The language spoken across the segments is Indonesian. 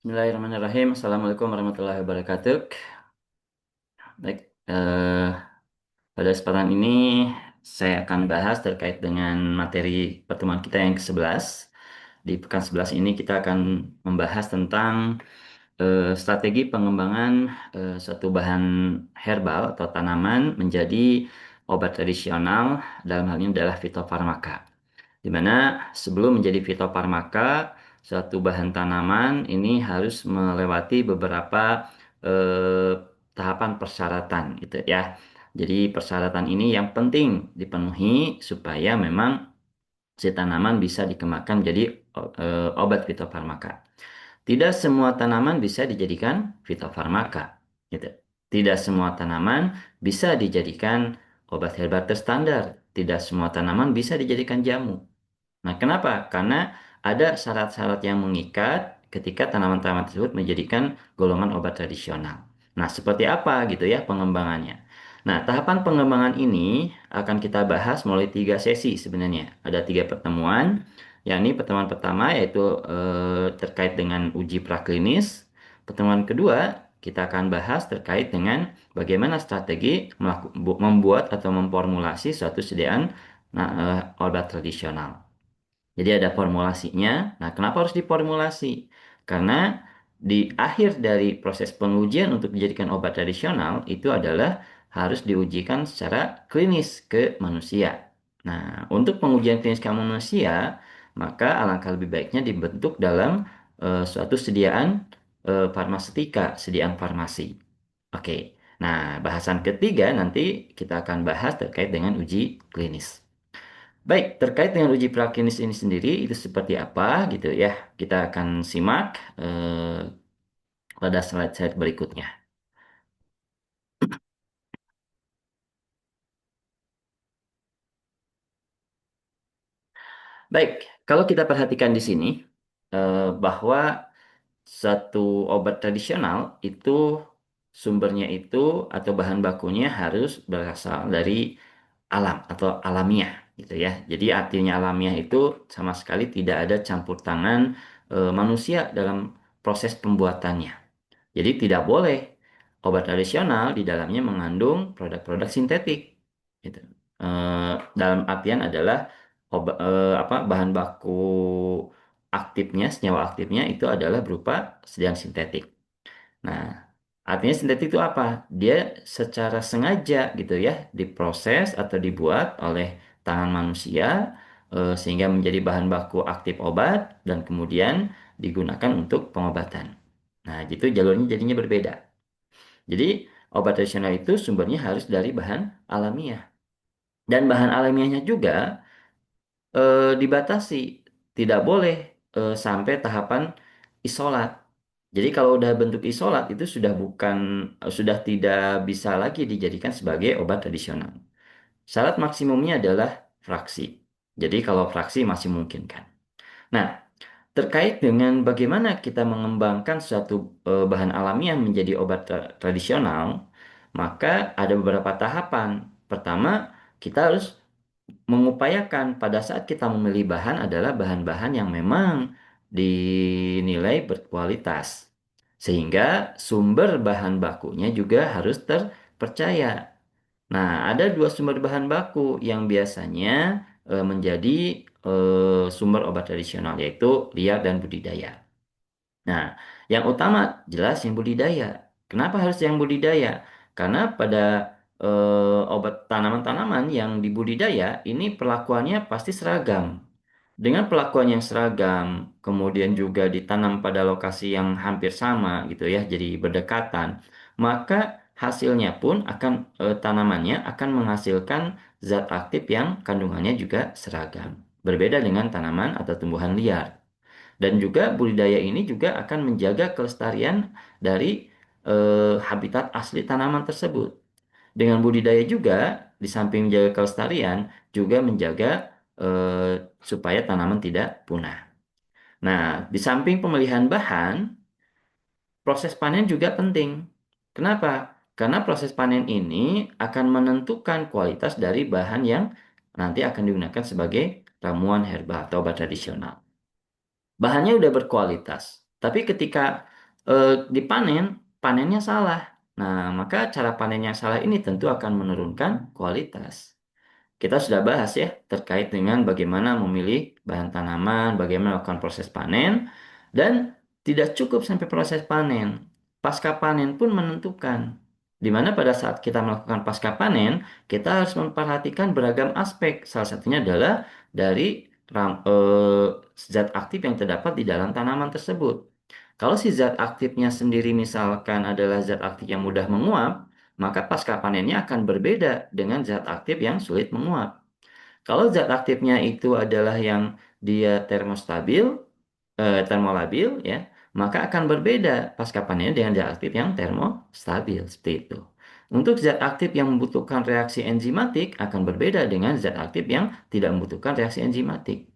Bismillahirrahmanirrahim. Assalamualaikum warahmatullahi wabarakatuh. Baik, pada kesempatan ini saya akan bahas terkait dengan materi pertemuan kita yang ke-11. Di pekan 11 ini kita akan membahas tentang strategi pengembangan suatu bahan herbal atau tanaman menjadi obat tradisional, dalam hal ini adalah fitofarmaka. Di mana sebelum menjadi fitofarmaka, suatu bahan tanaman ini harus melewati beberapa eh, tahapan persyaratan gitu ya. Jadi persyaratan ini yang penting dipenuhi supaya memang si tanaman bisa dikembangkan menjadi obat fitofarmaka. Tidak semua tanaman bisa dijadikan fitofarmaka, gitu. Tidak semua tanaman bisa dijadikan obat herbal terstandar. Tidak semua tanaman bisa dijadikan jamu. Nah, kenapa? Karena ada syarat-syarat yang mengikat ketika tanaman-tanaman tersebut menjadikan golongan obat tradisional. Nah, seperti apa gitu ya pengembangannya? Nah, tahapan pengembangan ini akan kita bahas melalui 3 sesi sebenarnya. Ada 3 pertemuan, yakni pertemuan pertama yaitu terkait dengan uji praklinis. Pertemuan kedua, kita akan bahas terkait dengan bagaimana strategi membuat atau memformulasi suatu sediaan obat tradisional. Jadi ada formulasinya. Nah, kenapa harus diformulasi? Karena di akhir dari proses pengujian untuk dijadikan obat tradisional itu adalah harus diujikan secara klinis ke manusia. Nah, untuk pengujian klinis ke manusia, maka alangkah lebih baiknya dibentuk dalam suatu sediaan farmaseutika, sediaan farmasi. Oke. Nah, bahasan ketiga nanti kita akan bahas terkait dengan uji klinis. Baik, terkait dengan uji praklinis ini sendiri itu seperti apa gitu ya. Kita akan simak pada slide-slide berikutnya. Baik, kalau kita perhatikan di sini bahwa satu obat tradisional itu sumbernya itu atau bahan bakunya harus berasal dari alam atau alamiah gitu ya. Jadi artinya alamiah itu sama sekali tidak ada campur tangan manusia dalam proses pembuatannya. Jadi tidak boleh obat tradisional di dalamnya mengandung produk-produk sintetik. Gitu. Dalam artian adalah bahan baku aktifnya, senyawa aktifnya itu adalah berupa sediaan sintetik. Nah, artinya sintetik itu apa? Dia secara sengaja gitu ya diproses atau dibuat oleh tangan manusia sehingga menjadi bahan baku aktif obat dan kemudian digunakan untuk pengobatan. Nah, gitu jalurnya jadinya berbeda. Jadi, obat tradisional itu sumbernya harus dari bahan alamiah. Dan bahan alamiahnya juga dibatasi. Tidak boleh sampai tahapan isolat. Jadi kalau udah bentuk isolat itu sudah bukan sudah tidak bisa lagi dijadikan sebagai obat tradisional. Syarat maksimumnya adalah fraksi. Jadi kalau fraksi masih mungkin kan. Nah, terkait dengan bagaimana kita mengembangkan suatu bahan alamiah menjadi obat tradisional, maka ada beberapa tahapan. Pertama, kita harus mengupayakan pada saat kita memilih bahan adalah bahan-bahan yang memang dinilai berkualitas. Sehingga sumber bahan bakunya juga harus terpercaya. Nah, ada 2 sumber bahan baku yang biasanya menjadi sumber obat tradisional, yaitu liar dan budidaya. Nah, yang utama jelas yang budidaya. Kenapa harus yang budidaya? Karena pada obat tanaman-tanaman yang dibudidaya ini perlakuannya pasti seragam. Dengan perlakuan yang seragam, kemudian juga ditanam pada lokasi yang hampir sama gitu ya, jadi berdekatan, maka hasilnya pun akan tanamannya akan menghasilkan zat aktif yang kandungannya juga seragam. Berbeda dengan tanaman atau tumbuhan liar. Dan juga budidaya ini juga akan menjaga kelestarian dari habitat asli tanaman tersebut. Dengan budidaya juga, di samping menjaga kelestarian, juga menjaga supaya tanaman tidak punah. Nah, di samping pemilihan bahan, proses panen juga penting. Kenapa? Karena proses panen ini akan menentukan kualitas dari bahan yang nanti akan digunakan sebagai ramuan herbal atau obat tradisional. Bahannya udah berkualitas, tapi ketika dipanen, panennya salah. Nah, maka cara panen yang salah ini tentu akan menurunkan kualitas. Kita sudah bahas ya terkait dengan bagaimana memilih bahan tanaman, bagaimana melakukan proses panen, dan tidak cukup sampai proses panen. Pasca panen pun menentukan. Di mana pada saat kita melakukan pasca panen, kita harus memperhatikan beragam aspek. Salah satunya adalah dari zat aktif yang terdapat di dalam tanaman tersebut. Kalau si zat aktifnya sendiri misalkan adalah zat aktif yang mudah menguap, maka pasca panennya akan berbeda dengan zat aktif yang sulit menguap. Kalau zat aktifnya itu adalah yang dia termolabil ya, maka akan berbeda pasca panennya dengan zat aktif yang termostabil seperti itu. Untuk zat aktif yang membutuhkan reaksi enzimatik akan berbeda dengan zat aktif yang tidak membutuhkan reaksi enzimatik.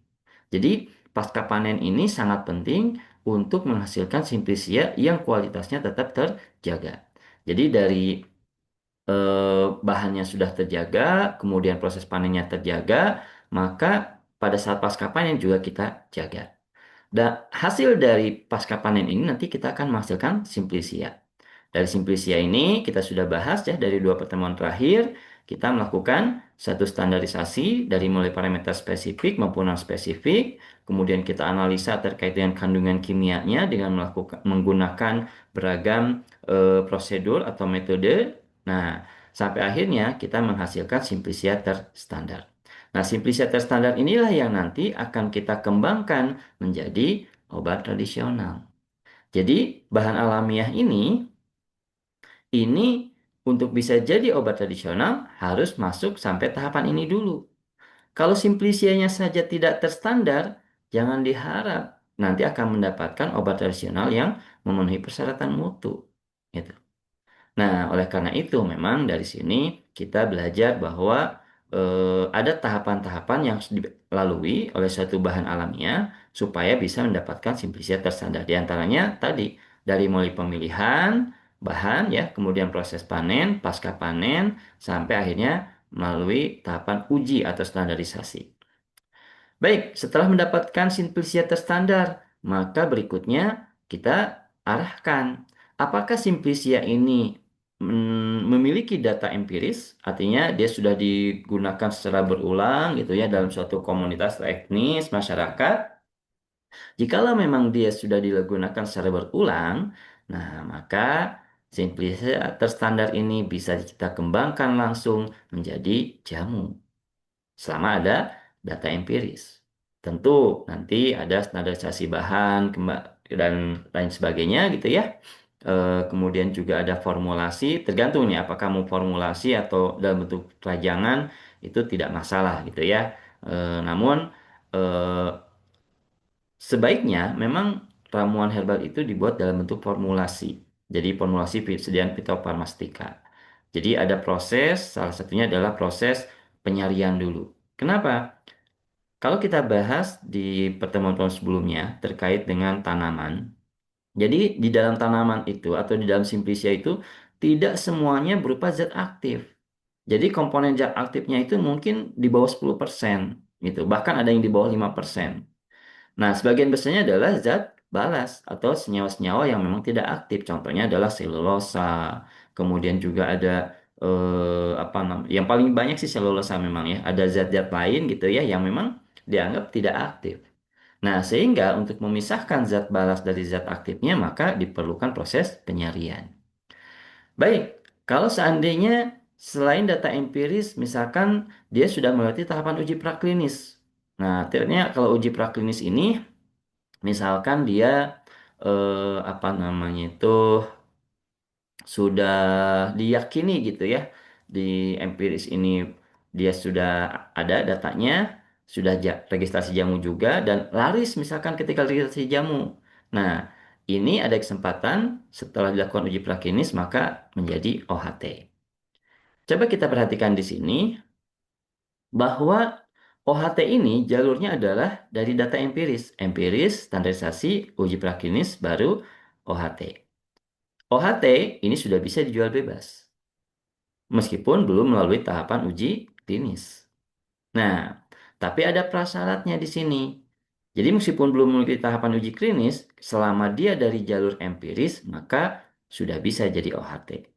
Jadi pasca panen ini sangat penting untuk menghasilkan simplisia yang kualitasnya tetap terjaga. Jadi dari bahannya sudah terjaga, kemudian proses panennya terjaga, maka pada saat pasca panen juga kita jaga. Dan hasil dari pasca panen ini nanti kita akan menghasilkan simplisia. Dari simplisia ini kita sudah bahas ya dari dua pertemuan terakhir, kita melakukan satu standarisasi dari mulai parameter spesifik maupun non spesifik, kemudian kita analisa terkait dengan kandungan kimianya dengan menggunakan beragam prosedur atau metode. Nah, sampai akhirnya kita menghasilkan simplisia terstandar. Nah, simplisia terstandar inilah yang nanti akan kita kembangkan menjadi obat tradisional. Jadi, bahan alamiah ini untuk bisa jadi obat tradisional harus masuk sampai tahapan ini dulu. Kalau simplisianya saja tidak terstandar, jangan diharap nanti akan mendapatkan obat tradisional yang memenuhi persyaratan mutu. Gitu. Nah, oleh karena itu memang dari sini kita belajar bahwa ada tahapan-tahapan yang harus dilalui oleh suatu bahan alamiah supaya bisa mendapatkan simplicitas terstandar. Di antaranya tadi dari mulai pemilihan bahan ya, kemudian proses panen, pasca panen, sampai akhirnya melalui tahapan uji atau standarisasi. Baik, setelah mendapatkan simplisia terstandar, maka berikutnya kita arahkan apakah simplisia ini memiliki data empiris, artinya dia sudah digunakan secara berulang gitu ya dalam suatu komunitas etnis masyarakat. Jikalau memang dia sudah digunakan secara berulang, nah maka simplisia terstandar ini bisa kita kembangkan langsung menjadi jamu selama ada data empiris. Tentu nanti ada standarisasi bahan dan lain sebagainya gitu ya. Kemudian juga ada formulasi, tergantung nih apakah mau formulasi atau dalam bentuk kerajangan itu tidak masalah gitu ya. Namun eh, sebaiknya memang ramuan herbal itu dibuat dalam bentuk formulasi. Jadi formulasi persediaan fitofarmastika. Jadi ada proses, salah satunya adalah proses penyaringan dulu. Kenapa? Kalau kita bahas di pertemuan-pertemuan sebelumnya terkait dengan tanaman, jadi di dalam tanaman itu atau di dalam simplicia itu tidak semuanya berupa zat aktif. Jadi komponen zat aktifnya itu mungkin di bawah 10% gitu. Bahkan ada yang di bawah 5%. Nah, sebagian besarnya adalah zat balas atau senyawa-senyawa yang memang tidak aktif. Contohnya adalah selulosa. Kemudian juga ada apa namanya? Yang paling banyak sih selulosa memang ya. Ada zat-zat lain gitu ya yang memang dianggap tidak aktif. Nah, sehingga untuk memisahkan zat balas dari zat aktifnya maka diperlukan proses penyarian. Baik, kalau seandainya selain data empiris, misalkan dia sudah melewati tahapan uji praklinis. Nah, artinya kalau uji praklinis ini misalkan dia apa namanya itu sudah diyakini gitu ya di empiris ini dia sudah ada datanya, sudah registrasi jamu juga dan laris misalkan ketika registrasi jamu. Nah, ini ada kesempatan setelah dilakukan uji praklinis maka menjadi OHT. Coba kita perhatikan di sini bahwa OHT ini jalurnya adalah dari data empiris. Empiris, standarisasi, uji praklinis, baru OHT. OHT ini sudah bisa dijual bebas, meskipun belum melalui tahapan uji klinis. Nah, tapi ada prasyaratnya di sini. Jadi meskipun belum memiliki tahapan uji klinis, selama dia dari jalur empiris, maka sudah bisa jadi OHT.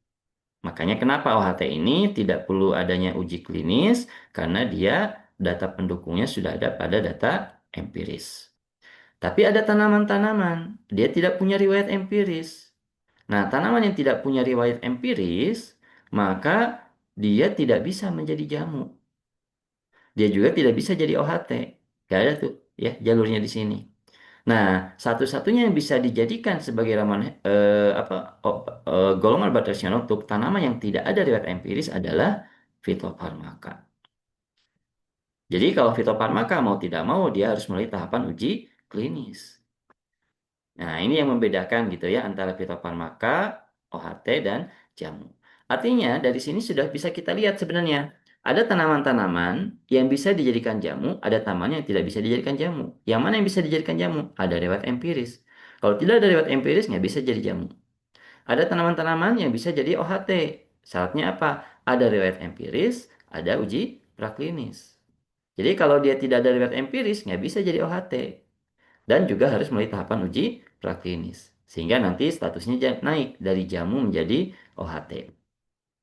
Makanya kenapa OHT ini tidak perlu adanya uji klinis, karena dia data pendukungnya sudah ada pada data empiris. Tapi ada tanaman-tanaman, dia tidak punya riwayat empiris. Nah, tanaman yang tidak punya riwayat empiris, maka dia tidak bisa menjadi jamu. Dia juga tidak bisa jadi OHT. Gak ada tuh ya jalurnya di sini. Nah, satu-satunya yang bisa dijadikan sebagai ramuan golongan obat tradisional untuk tanaman yang tidak ada riwayat empiris adalah fitofarmaka. Jadi kalau fitofarmaka mau tidak mau dia harus melalui tahapan uji klinis. Nah, ini yang membedakan gitu ya antara fitofarmaka, OHT, dan jamu. Artinya dari sini sudah bisa kita lihat sebenarnya ada tanaman-tanaman yang bisa dijadikan jamu, ada tanaman yang tidak bisa dijadikan jamu. Yang mana yang bisa dijadikan jamu? Ada riwayat empiris. Kalau tidak ada riwayat empiris, nggak bisa jadi jamu. Ada tanaman-tanaman yang bisa jadi OHT. Syaratnya apa? Ada riwayat empiris, ada uji praklinis. Jadi kalau dia tidak ada riwayat empiris, nggak bisa jadi OHT dan juga harus melalui tahapan uji praklinis. Sehingga nanti statusnya naik dari jamu menjadi OHT.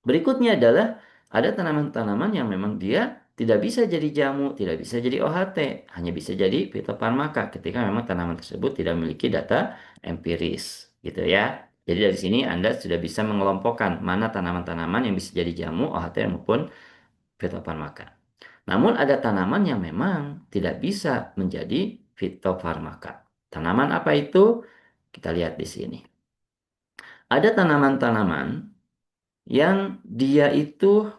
Berikutnya adalah ada tanaman-tanaman yang memang dia tidak bisa jadi jamu, tidak bisa jadi OHT, hanya bisa jadi fitofarmaka ketika memang tanaman tersebut tidak memiliki data empiris, gitu ya. Jadi dari sini Anda sudah bisa mengelompokkan mana tanaman-tanaman yang bisa jadi jamu, OHT maupun fitofarmaka. Namun ada tanaman yang memang tidak bisa menjadi fitofarmaka. Tanaman apa itu? Kita lihat di sini. Ada tanaman-tanaman yang dia itu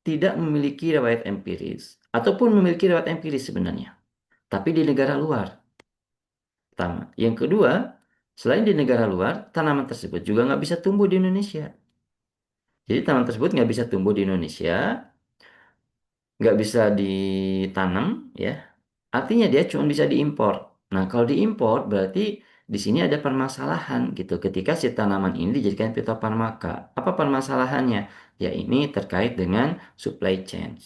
tidak memiliki riwayat empiris ataupun memiliki riwayat empiris sebenarnya, tapi di negara luar. Pertama. Yang kedua, selain di negara luar, tanaman tersebut juga nggak bisa tumbuh di Indonesia. Jadi tanaman tersebut nggak bisa tumbuh di Indonesia, nggak bisa ditanam, ya. Artinya dia cuma bisa diimpor. Nah, kalau diimpor berarti di sini ada permasalahan gitu ketika si tanaman ini dijadikan fitofarmaka. Apa permasalahannya? Ya ini terkait dengan supply chain.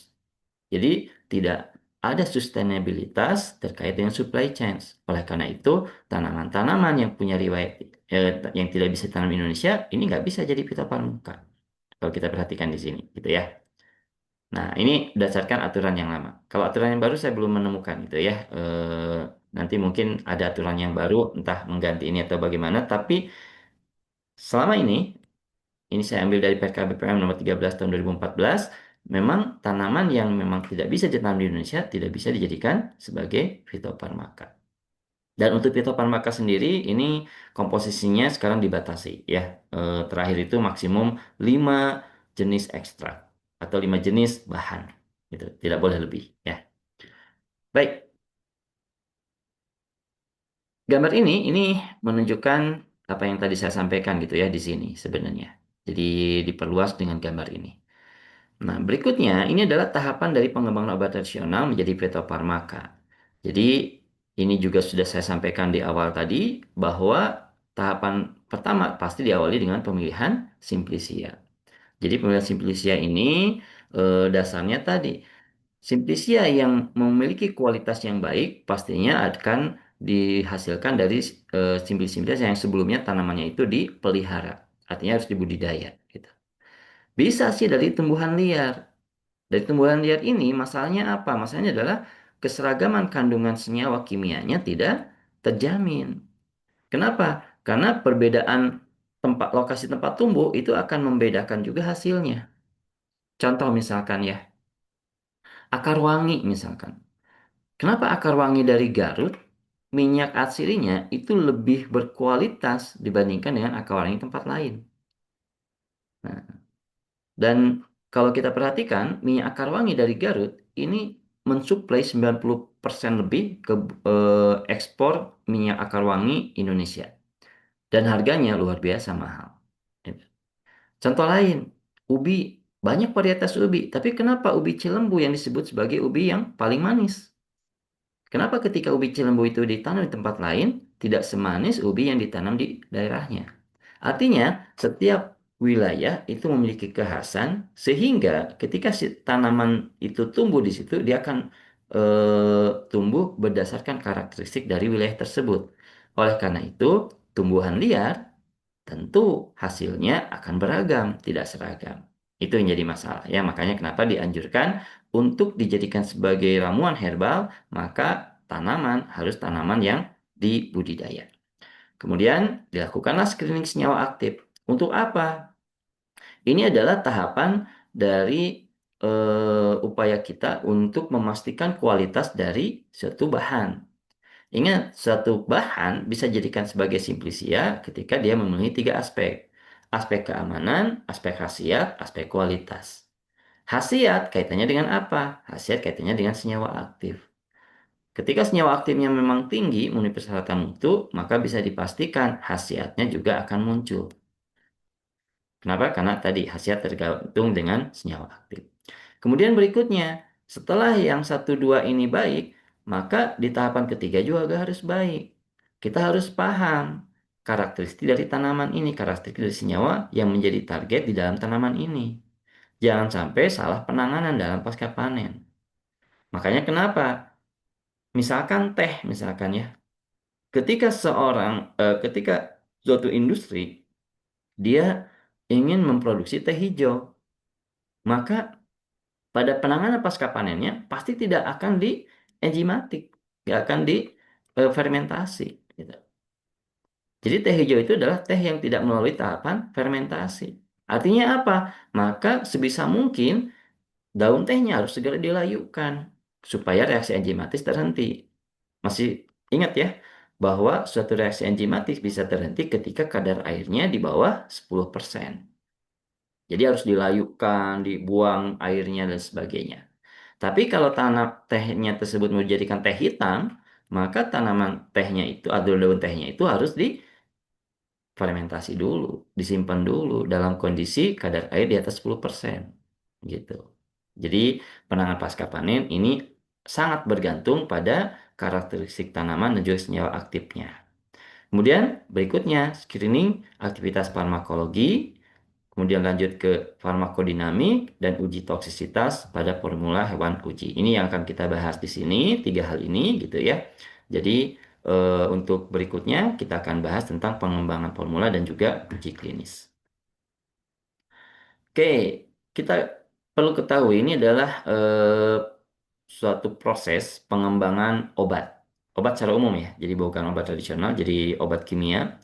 Jadi tidak ada sustainabilitas terkait dengan supply chain. Oleh karena itu, tanaman-tanaman yang punya riwayat yang tidak bisa ditanam di Indonesia ini nggak bisa jadi fitofarmaka. Kalau kita perhatikan di sini, gitu ya. Nah, ini berdasarkan aturan yang lama. Kalau aturan yang baru saya belum menemukan itu ya. Nanti mungkin ada aturan yang baru, entah mengganti ini atau bagaimana. Tapi selama ini saya ambil dari PK BPM nomor 13 tahun 2014, memang tanaman yang memang tidak bisa ditanam di Indonesia tidak bisa dijadikan sebagai fitofarmaka. Dan untuk fitofarmaka sendiri, ini komposisinya sekarang dibatasi ya. Terakhir itu maksimum 5 jenis ekstrak atau 5 jenis bahan. Gitu. Tidak boleh lebih ya. Baik, gambar ini menunjukkan apa yang tadi saya sampaikan gitu ya di sini sebenarnya. Jadi diperluas dengan gambar ini. Nah, berikutnya ini adalah tahapan dari pengembangan obat tradisional menjadi fitofarmaka. Jadi ini juga sudah saya sampaikan di awal tadi bahwa tahapan pertama pasti diawali dengan pemilihan simplisia. Jadi pemilihan simplisia ini dasarnya tadi simplisia yang memiliki kualitas yang baik pastinya akan dihasilkan dari simplisia yang sebelumnya tanamannya itu dipelihara. Artinya harus dibudidaya gitu. Bisa sih dari tumbuhan liar. Dari tumbuhan liar ini masalahnya apa? Masalahnya adalah keseragaman kandungan senyawa kimianya tidak terjamin. Kenapa? Karena perbedaan tempat lokasi tempat tumbuh itu akan membedakan juga hasilnya. Contoh misalkan ya, akar wangi misalkan. Kenapa akar wangi dari Garut minyak aslinya itu lebih berkualitas dibandingkan dengan akar wangi tempat lain? Nah, dan kalau kita perhatikan, minyak akar wangi dari Garut ini mensuplai 90% lebih ke ekspor minyak akar wangi Indonesia. Dan harganya luar biasa mahal. Contoh lain, ubi. Banyak varietas ubi. Tapi kenapa ubi Cilembu yang disebut sebagai ubi yang paling manis? Kenapa ketika ubi Cilembu itu ditanam di tempat lain, tidak semanis ubi yang ditanam di daerahnya? Artinya, setiap wilayah itu memiliki kekhasan sehingga ketika si tanaman itu tumbuh di situ, dia akan tumbuh berdasarkan karakteristik dari wilayah tersebut. Oleh karena itu, tumbuhan liar tentu hasilnya akan beragam, tidak seragam. Itu yang jadi masalah ya. Makanya kenapa dianjurkan untuk dijadikan sebagai ramuan herbal, maka tanaman harus tanaman yang dibudidaya. Kemudian dilakukanlah screening senyawa aktif. Untuk apa? Ini adalah tahapan dari upaya kita untuk memastikan kualitas dari suatu bahan. Ingat, suatu bahan bisa dijadikan sebagai simplisia ketika dia memenuhi tiga aspek. Aspek keamanan, aspek khasiat, aspek kualitas. Khasiat kaitannya dengan apa? Khasiat kaitannya dengan senyawa aktif. Ketika senyawa aktifnya memang tinggi memenuhi persyaratan mutu, maka bisa dipastikan khasiatnya juga akan muncul. Kenapa? Karena tadi khasiat tergantung dengan senyawa aktif. Kemudian berikutnya, setelah yang satu dua ini baik, maka di tahapan ketiga juga harus baik. Kita harus paham karakteristik dari tanaman ini, karakteristik dari senyawa yang menjadi target di dalam tanaman ini. Jangan sampai salah penanganan dalam pasca panen. Makanya kenapa? Misalkan teh, misalkan ya, ketika suatu industri dia ingin memproduksi teh hijau, maka pada penanganan pasca panennya pasti tidak akan di enzimatik, tidak akan di fermentasi. Gitu. Jadi teh hijau itu adalah teh yang tidak melalui tahapan fermentasi. Artinya apa? Maka sebisa mungkin daun tehnya harus segera dilayukan supaya reaksi enzimatis terhenti. Masih ingat ya bahwa suatu reaksi enzimatis bisa terhenti ketika kadar airnya di bawah 10%. Jadi harus dilayukan, dibuang airnya dan sebagainya. Tapi kalau tanah tehnya tersebut mau dijadikan teh hitam, maka tanaman tehnya itu atau daun tehnya itu harus difermentasi dulu, disimpan dulu dalam kondisi kadar air di atas 10%. Gitu. Jadi penanganan pasca panen ini sangat bergantung pada karakteristik tanaman dan juga senyawa aktifnya. Kemudian berikutnya screening aktivitas farmakologi. Kemudian lanjut ke farmakodinamik dan uji toksisitas pada formula hewan uji. Ini yang akan kita bahas di sini, tiga hal ini gitu ya. Jadi untuk berikutnya kita akan bahas tentang pengembangan formula dan juga uji klinis. Oke, kita perlu ketahui ini adalah suatu proses pengembangan obat. Obat secara umum ya, jadi bukan obat tradisional, jadi obat kimia.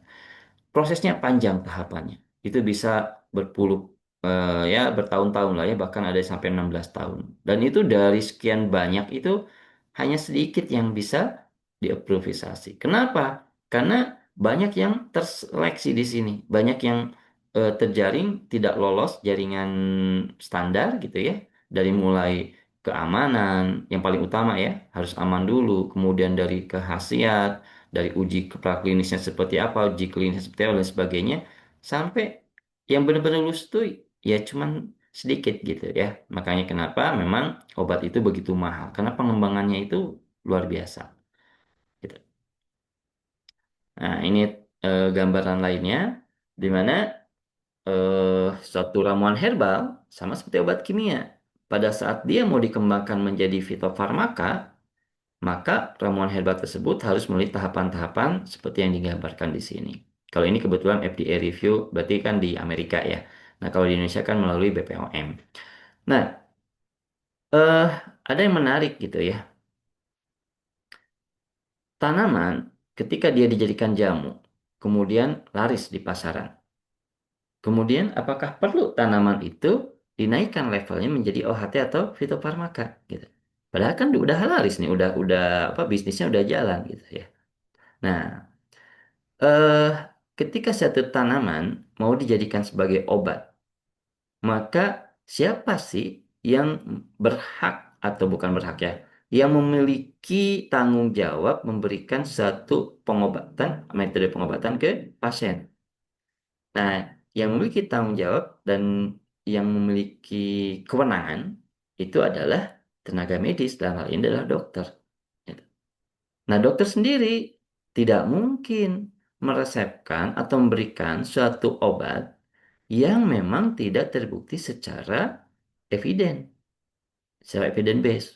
Prosesnya panjang tahapannya. Itu bisa berpuluh ya bertahun-tahun lah ya, bahkan ada sampai 16 tahun. Dan itu dari sekian banyak itu hanya sedikit yang bisa diimprovisasi. Kenapa? Karena banyak yang terseleksi di sini, banyak yang terjaring tidak lolos jaringan standar gitu ya. Dari mulai keamanan yang paling utama ya, harus aman dulu, kemudian dari kekhasiat, dari uji praklinisnya seperti apa, uji klinisnya seperti apa dan sebagainya, sampai yang benar-benar lulus itu ya cuman sedikit gitu ya. Makanya kenapa memang obat itu begitu mahal, karena pengembangannya itu luar biasa. Gitu. Nah, ini gambaran lainnya, di mana suatu ramuan herbal sama seperti obat kimia. Pada saat dia mau dikembangkan menjadi fitofarmaka, maka ramuan herbal tersebut harus melalui tahapan-tahapan seperti yang digambarkan di sini. Kalau ini kebetulan FDA review, berarti kan di Amerika ya. Nah, kalau di Indonesia kan melalui BPOM. Nah, eh, ada yang menarik gitu ya. Tanaman ketika dia dijadikan jamu, kemudian laris di pasaran. Kemudian, apakah perlu tanaman itu dinaikkan levelnya menjadi OHT atau fitofarmaka gitu. Padahal kan udah laris nih, udah apa bisnisnya udah jalan gitu ya. Nah, eh, ketika satu tanaman mau dijadikan sebagai obat, maka siapa sih yang berhak atau bukan berhak ya, yang memiliki tanggung jawab memberikan satu pengobatan, metode pengobatan ke pasien? Nah, yang memiliki tanggung jawab dan yang memiliki kewenangan itu adalah tenaga medis, dalam hal ini adalah dokter. Gitu. Nah, dokter sendiri tidak mungkin meresepkan atau memberikan suatu obat yang memang tidak terbukti secara eviden, secara evidence base.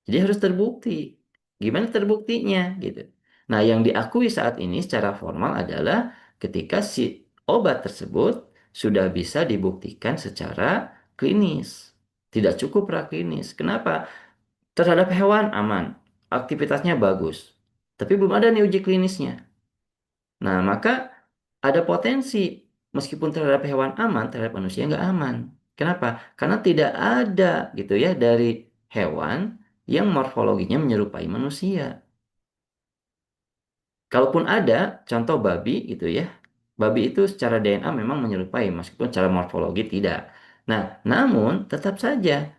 Jadi harus terbukti. Gimana terbuktinya gitu. Nah, yang diakui saat ini secara formal adalah ketika si obat tersebut sudah bisa dibuktikan secara klinis. Tidak cukup praklinis. Kenapa? Terhadap hewan aman, aktivitasnya bagus. Tapi belum ada nih uji klinisnya. Nah, maka ada potensi meskipun terhadap hewan aman, terhadap manusia nggak aman. Kenapa? Karena tidak ada gitu ya dari hewan yang morfologinya menyerupai manusia. Kalaupun ada, contoh babi gitu ya, babi itu secara DNA memang menyerupai meskipun secara morfologi tidak. Nah, namun tetap saja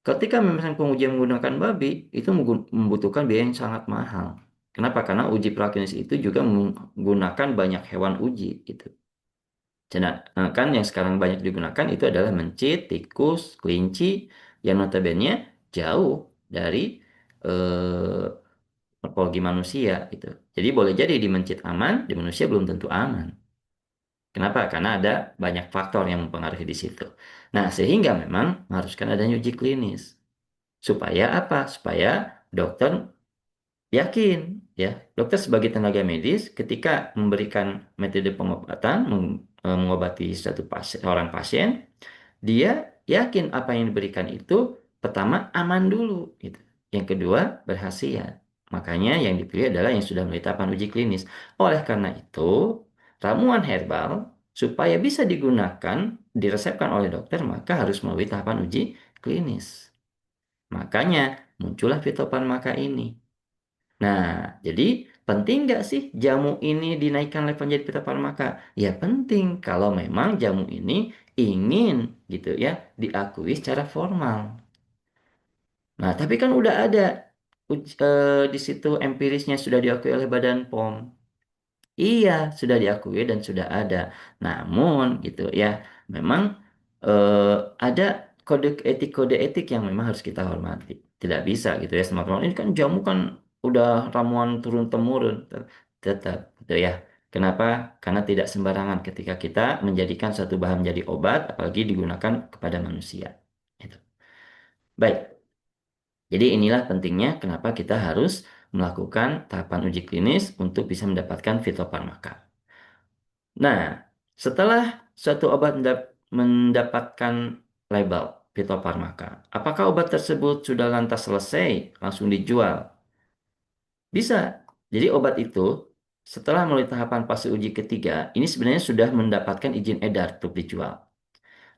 ketika misalnya pengujian menggunakan babi itu membutuhkan biaya yang sangat mahal. Kenapa? Karena uji praklinis itu juga menggunakan banyak hewan uji gitu. Kan yang sekarang banyak digunakan itu adalah mencit, tikus, kelinci, yang notabene jauh dari eh, morfologi manusia gitu. Jadi boleh jadi di mencit aman, di manusia belum tentu aman. Kenapa? Karena ada banyak faktor yang mempengaruhi di situ. Nah, sehingga memang mengharuskan adanya uji klinis. Supaya apa? Supaya dokter yakin, ya. Dokter sebagai tenaga medis ketika memberikan metode pengobatan, mengobati seorang pasien, dia yakin apa yang diberikan itu pertama aman dulu, gitu. Yang kedua berhasil. Makanya yang dipilih adalah yang sudah melalui tahapan uji klinis. Oleh karena itu, ramuan herbal supaya bisa digunakan, diresepkan oleh dokter, maka harus melalui tahapan uji klinis. Makanya muncullah fitofarmaka ini. Nah, jadi penting nggak sih jamu ini dinaikkan level jadi fitofarmaka? Ya penting kalau memang jamu ini ingin gitu ya diakui secara formal. Nah, tapi kan udah ada di situ empirisnya sudah diakui oleh Badan POM. Iya, sudah diakui dan sudah ada. Namun gitu ya, memang eh, ada kode etik yang memang harus kita hormati. Tidak bisa gitu ya, semakin ini kan jamu kan udah ramuan turun temurun, tetap gitu ya. Kenapa? Karena tidak sembarangan ketika kita menjadikan satu bahan menjadi obat, apalagi digunakan kepada manusia. Itu. Baik. Jadi inilah pentingnya kenapa kita harus melakukan tahapan uji klinis untuk bisa mendapatkan fitofarmaka. Nah, setelah suatu obat mendapatkan label fitofarmaka, apakah obat tersebut sudah lantas selesai langsung dijual? Bisa. Jadi obat itu setelah melalui tahapan fase uji ketiga, ini sebenarnya sudah mendapatkan izin edar untuk dijual.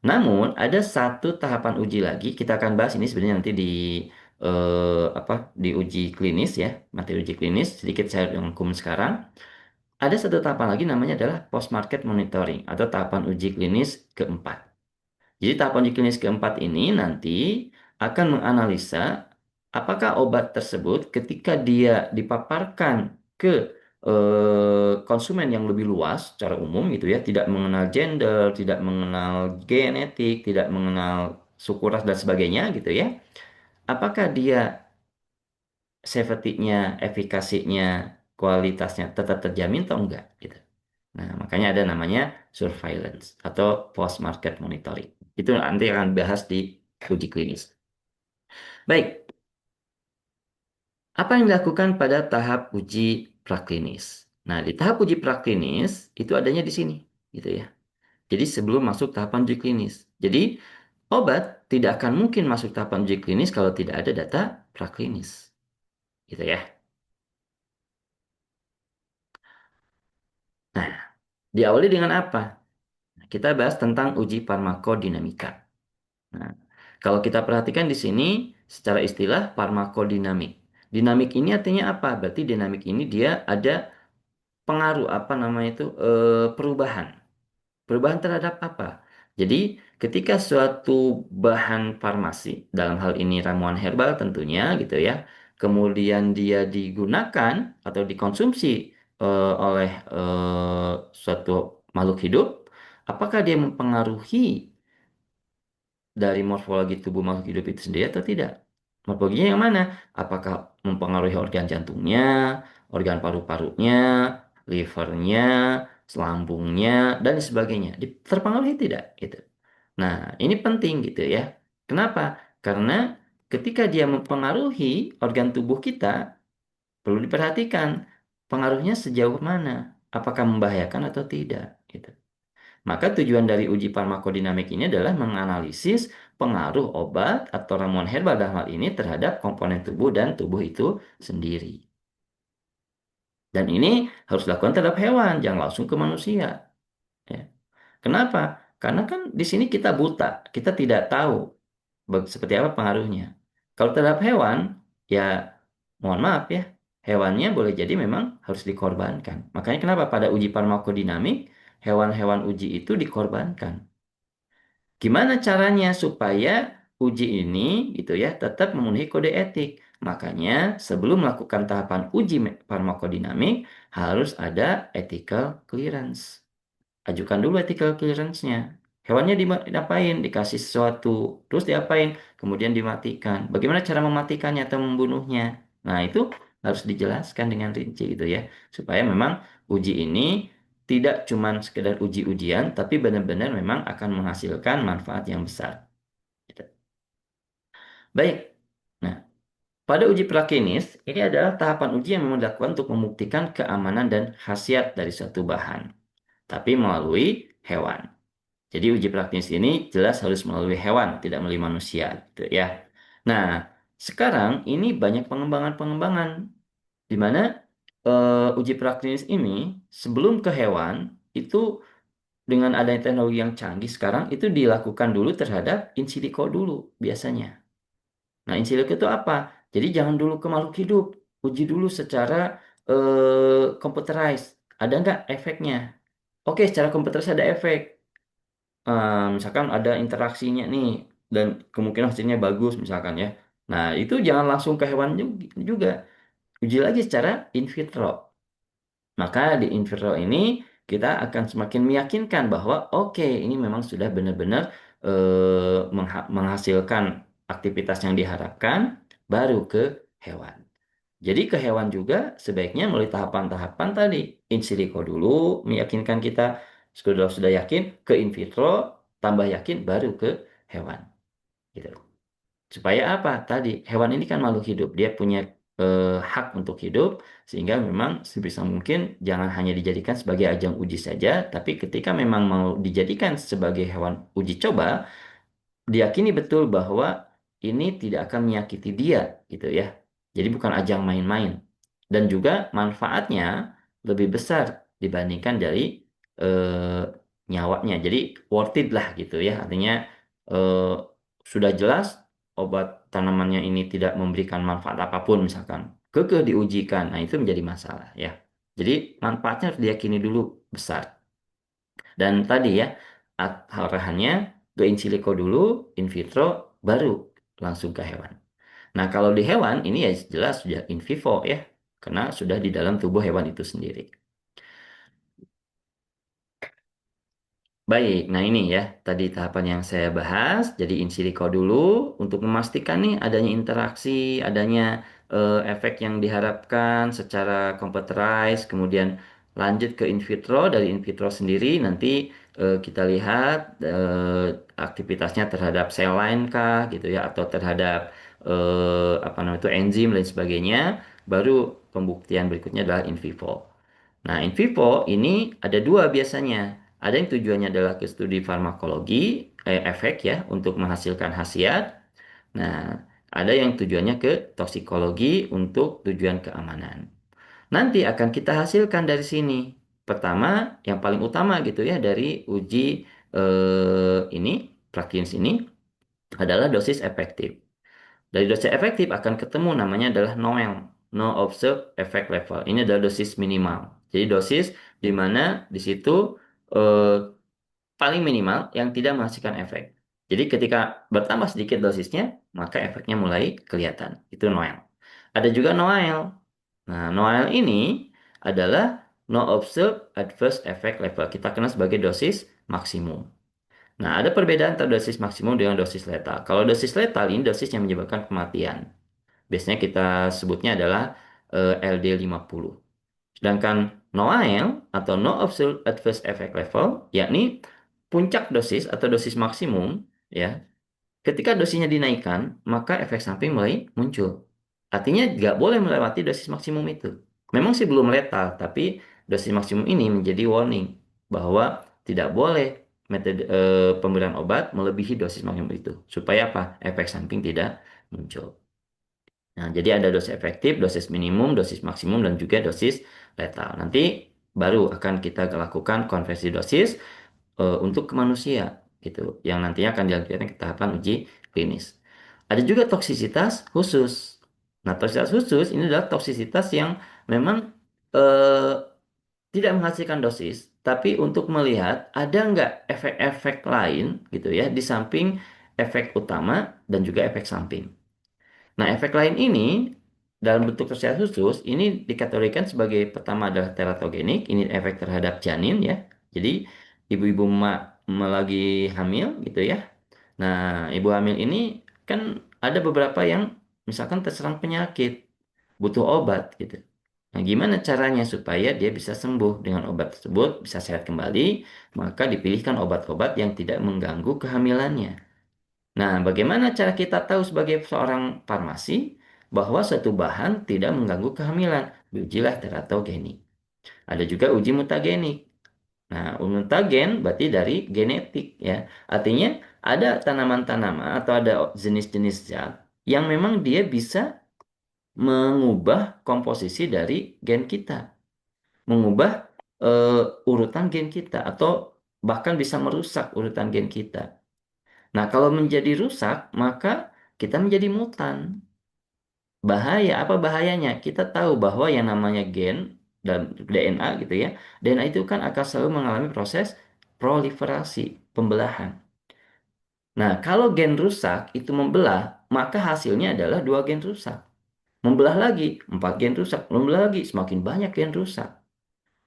Namun ada satu tahapan uji lagi, kita akan bahas ini sebenarnya nanti di di uji klinis ya, materi uji klinis, sedikit saya rangkum sekarang. Ada satu tahapan lagi namanya adalah post market monitoring atau tahapan uji klinis keempat. Jadi tahapan uji klinis keempat ini nanti akan menganalisa apakah obat tersebut ketika dia dipaparkan ke konsumen yang lebih luas secara umum gitu ya, tidak mengenal gender, tidak mengenal genetik, tidak mengenal suku ras dan sebagainya gitu ya. Apakah dia safety-nya, efikasinya, kualitasnya tetap terjamin atau enggak gitu. Nah, makanya ada namanya surveillance atau post market monitoring. Itu nanti akan bahas di uji klinis. Baik, apa yang dilakukan pada tahap uji praklinis? Nah, di tahap uji praklinis itu adanya di sini, gitu ya. Jadi sebelum masuk tahapan uji klinis. Jadi obat tidak akan mungkin masuk tahapan uji klinis kalau tidak ada data praklinis, gitu ya. Nah, diawali dengan apa? Kita bahas tentang uji farmakodinamika. Nah, kalau kita perhatikan di sini secara istilah farmakodinamik. Dinamik ini artinya apa? Berarti dinamik ini dia ada pengaruh apa namanya itu perubahan. Perubahan terhadap apa? Jadi ketika suatu bahan farmasi, dalam hal ini ramuan herbal tentunya gitu ya, kemudian dia digunakan atau dikonsumsi oleh suatu makhluk hidup, apakah dia mempengaruhi dari morfologi tubuh makhluk hidup itu sendiri atau tidak? Morfologinya yang mana? Apakah mempengaruhi organ jantungnya, organ paru-parunya, livernya, lambungnya, dan sebagainya? Terpengaruhi tidak? Gitu. Nah, ini penting gitu ya. Kenapa? Karena ketika dia mempengaruhi organ tubuh kita, perlu diperhatikan pengaruhnya sejauh mana, apakah membahayakan atau tidak, gitu. Maka tujuan dari uji farmakodinamik ini adalah menganalisis pengaruh obat atau ramuan herbal dalam hal ini terhadap komponen tubuh dan tubuh itu sendiri. Dan ini harus dilakukan terhadap hewan, jangan langsung ke manusia. Ya. Kenapa? Karena kan di sini kita buta, kita tidak tahu seperti apa pengaruhnya. Kalau terhadap hewan, ya mohon maaf ya, hewannya boleh jadi memang harus dikorbankan. Makanya kenapa pada uji farmakodinamik, hewan-hewan uji itu dikorbankan. Gimana caranya supaya uji ini gitu ya tetap memenuhi kode etik? Makanya sebelum melakukan tahapan uji farmakodinamik harus ada ethical clearance. Ajukan dulu ethical clearance-nya. Hewannya diapain? Dikasih sesuatu, terus diapain? Kemudian dimatikan. Bagaimana cara mematikannya atau membunuhnya? Nah, itu harus dijelaskan dengan rinci gitu ya, supaya memang uji ini tidak cuma sekedar uji-ujian, tapi benar-benar memang akan menghasilkan manfaat yang besar. Gitu. Baik. Nah, pada uji praklinis, ini adalah tahapan uji yang memang dilakukan untuk membuktikan keamanan dan khasiat dari suatu bahan, tapi melalui hewan. Jadi uji praktis ini jelas harus melalui hewan, tidak melalui manusia, gitu ya. Nah, sekarang ini banyak pengembangan-pengembangan di mana uji praktis ini sebelum ke hewan itu dengan adanya teknologi yang canggih sekarang itu dilakukan dulu terhadap in silico dulu biasanya. Nah, in silico itu apa? Jadi jangan dulu ke makhluk hidup, uji dulu secara computerized. Ada nggak efeknya? Oke, secara computerized ada efek. Misalkan ada interaksinya nih dan kemungkinan hasilnya bagus misalkan ya. Nah, itu jangan langsung ke hewan juga. Uji lagi secara in vitro. Maka di in vitro ini kita akan semakin meyakinkan bahwa oke, ini memang sudah benar-benar menghasilkan aktivitas yang diharapkan baru ke hewan. Jadi ke hewan juga sebaiknya melalui tahapan-tahapan tadi. In silico dulu meyakinkan kita sudah yakin ke in vitro, tambah yakin baru ke hewan. Gitu. Supaya apa? Tadi hewan ini kan makhluk hidup, dia punya hak untuk hidup sehingga memang sebisa mungkin jangan hanya dijadikan sebagai ajang uji saja, tapi ketika memang mau dijadikan sebagai hewan uji coba, diyakini betul bahwa ini tidak akan menyakiti dia gitu ya. Jadi bukan ajang main-main. Dan juga manfaatnya lebih besar dibandingkan dari eh, nyawanya. Jadi worth it lah gitu ya. Artinya eh, sudah jelas obat tanamannya ini tidak memberikan manfaat apapun misalkan. Kekeh diujikan. Nah, itu menjadi masalah ya. Jadi manfaatnya harus diyakini dulu besar. Dan tadi ya, arahannya ke in silico dulu, in vitro, baru langsung ke hewan. Nah, kalau di hewan ini ya jelas sudah in vivo ya, karena sudah di dalam tubuh hewan itu sendiri. Baik, nah ini ya tadi tahapan yang saya bahas. Jadi in silico dulu untuk memastikan nih adanya interaksi, adanya efek yang diharapkan secara computerized, kemudian lanjut ke in vitro. Dari in vitro sendiri nanti kita lihat aktivitasnya terhadap sel lain kah gitu ya, atau terhadap apa namanya itu enzim dan sebagainya. Baru pembuktian berikutnya adalah in vivo. Nah, in vivo ini ada dua biasanya. Ada yang tujuannya adalah ke studi farmakologi, efek ya, untuk menghasilkan khasiat. Nah, ada yang tujuannya ke toksikologi untuk tujuan keamanan. Nanti akan kita hasilkan dari sini. Pertama, yang paling utama gitu ya dari uji ini, praklinis ini adalah dosis efektif. Dari dosis efektif akan ketemu namanya adalah NOEL, No Observed Effect Level. Ini adalah dosis minimal. Jadi dosis di mana di situ eh, paling minimal yang tidak menghasilkan efek. Jadi ketika bertambah sedikit dosisnya, maka efeknya mulai kelihatan. Itu NOEL. Ada juga NOAEL. Nah, NOAEL ini adalah No Observed Adverse Effect Level. Kita kenal sebagai dosis maksimum. Nah, ada perbedaan antara dosis maksimum dengan dosis letal. Kalau dosis letal ini dosis yang menyebabkan kematian. Biasanya kita sebutnya adalah LD50. Sedangkan NOAEL atau No Observed Adverse Effect Level, yakni puncak dosis atau dosis maksimum, ya, Ketika dosisnya dinaikkan, maka efek samping mulai muncul. Artinya nggak boleh melewati dosis maksimum itu. Memang sih belum letal, tapi dosis maksimum ini menjadi warning bahwa tidak boleh metode pemberian obat melebihi dosis maksimum itu. Supaya apa? Efek samping tidak muncul. Nah, jadi ada dosis efektif, dosis minimum, dosis maksimum, dan juga dosis letal. Nanti baru akan kita lakukan konversi dosis untuk ke manusia gitu, yang nantinya akan dilanjutkan ke tahapan uji klinis. Ada juga toksisitas khusus. Nah, toksisitas khusus ini adalah toksisitas yang memang eh, tidak menghasilkan dosis, tapi untuk melihat ada nggak efek-efek lain gitu ya, di samping efek utama dan juga efek samping. Nah, efek lain ini dalam bentuk sosial khusus ini dikategorikan sebagai pertama adalah teratogenik, ini efek terhadap janin ya. Jadi ibu-ibu lagi hamil gitu ya. Nah, ibu hamil ini kan ada beberapa yang misalkan terserang penyakit, butuh obat gitu. Nah, gimana caranya supaya dia bisa sembuh dengan obat tersebut, bisa sehat kembali, maka dipilihkan obat-obat yang tidak mengganggu kehamilannya. Nah, bagaimana cara kita tahu sebagai seorang farmasi bahwa suatu bahan tidak mengganggu kehamilan? Diujilah teratogenik. Ada juga uji mutagenik. Nah, mutagen berarti dari genetik ya. Artinya ada tanaman-tanaman atau ada jenis-jenis zat yang memang dia bisa mengubah komposisi dari gen kita, mengubah urutan gen kita atau bahkan bisa merusak urutan gen kita. Nah, kalau menjadi rusak, maka kita menjadi mutan. Bahaya, apa bahayanya? Kita tahu bahwa yang namanya gen dan DNA gitu ya, DNA itu kan akan selalu mengalami proses proliferasi, pembelahan. Nah, kalau gen rusak itu membelah, maka hasilnya adalah dua gen rusak. Membelah lagi, empat gen rusak. Membelah lagi, semakin banyak gen rusak.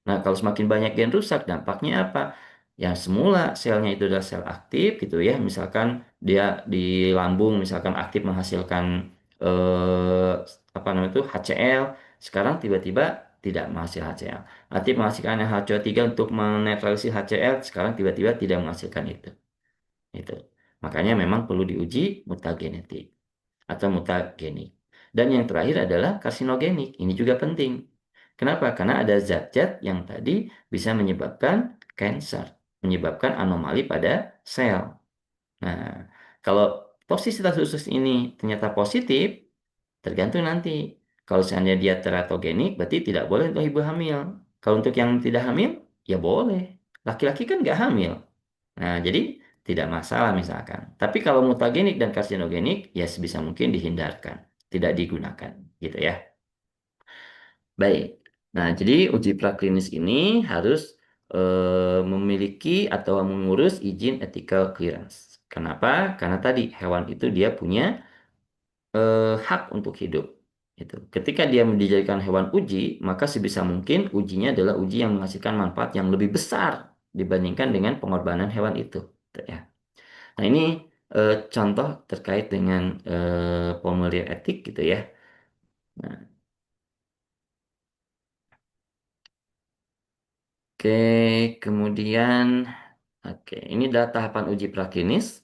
Nah, kalau semakin banyak gen rusak, dampaknya apa? Yang semula selnya itu adalah sel aktif gitu ya. Misalkan dia di lambung misalkan aktif menghasilkan eh, apa namanya itu HCl, sekarang tiba-tiba tidak menghasilkan HCl. Aktif menghasilkan HCO3 untuk menetralisir HCl, sekarang tiba-tiba tidak menghasilkan itu. Itu. Makanya memang perlu diuji mutagenetik atau mutagenik. Dan yang terakhir adalah karsinogenik. Ini juga penting. Kenapa? Karena ada zat-zat yang tadi bisa menyebabkan cancer, menyebabkan anomali pada sel. Nah, kalau toksisitas khusus ini ternyata positif, tergantung nanti. Kalau seandainya dia teratogenik, berarti tidak boleh untuk ibu hamil. Kalau untuk yang tidak hamil, ya boleh. Laki-laki kan nggak hamil. Nah, jadi tidak masalah misalkan. Tapi kalau mutagenik dan karsinogenik, ya sebisa mungkin dihindarkan, tidak digunakan, gitu ya. Baik. Nah, jadi uji praklinis ini harus memiliki atau mengurus izin ethical clearance. Kenapa? Karena tadi hewan itu dia punya hak untuk hidup. Itu. Ketika dia dijadikan hewan uji, maka sebisa mungkin ujinya adalah uji yang menghasilkan manfaat yang lebih besar dibandingkan dengan pengorbanan hewan itu. Gitu ya. Nah, ini contoh terkait dengan formulir etik gitu ya. Nah, oke, kemudian oke, ini adalah tahapan uji praklinis.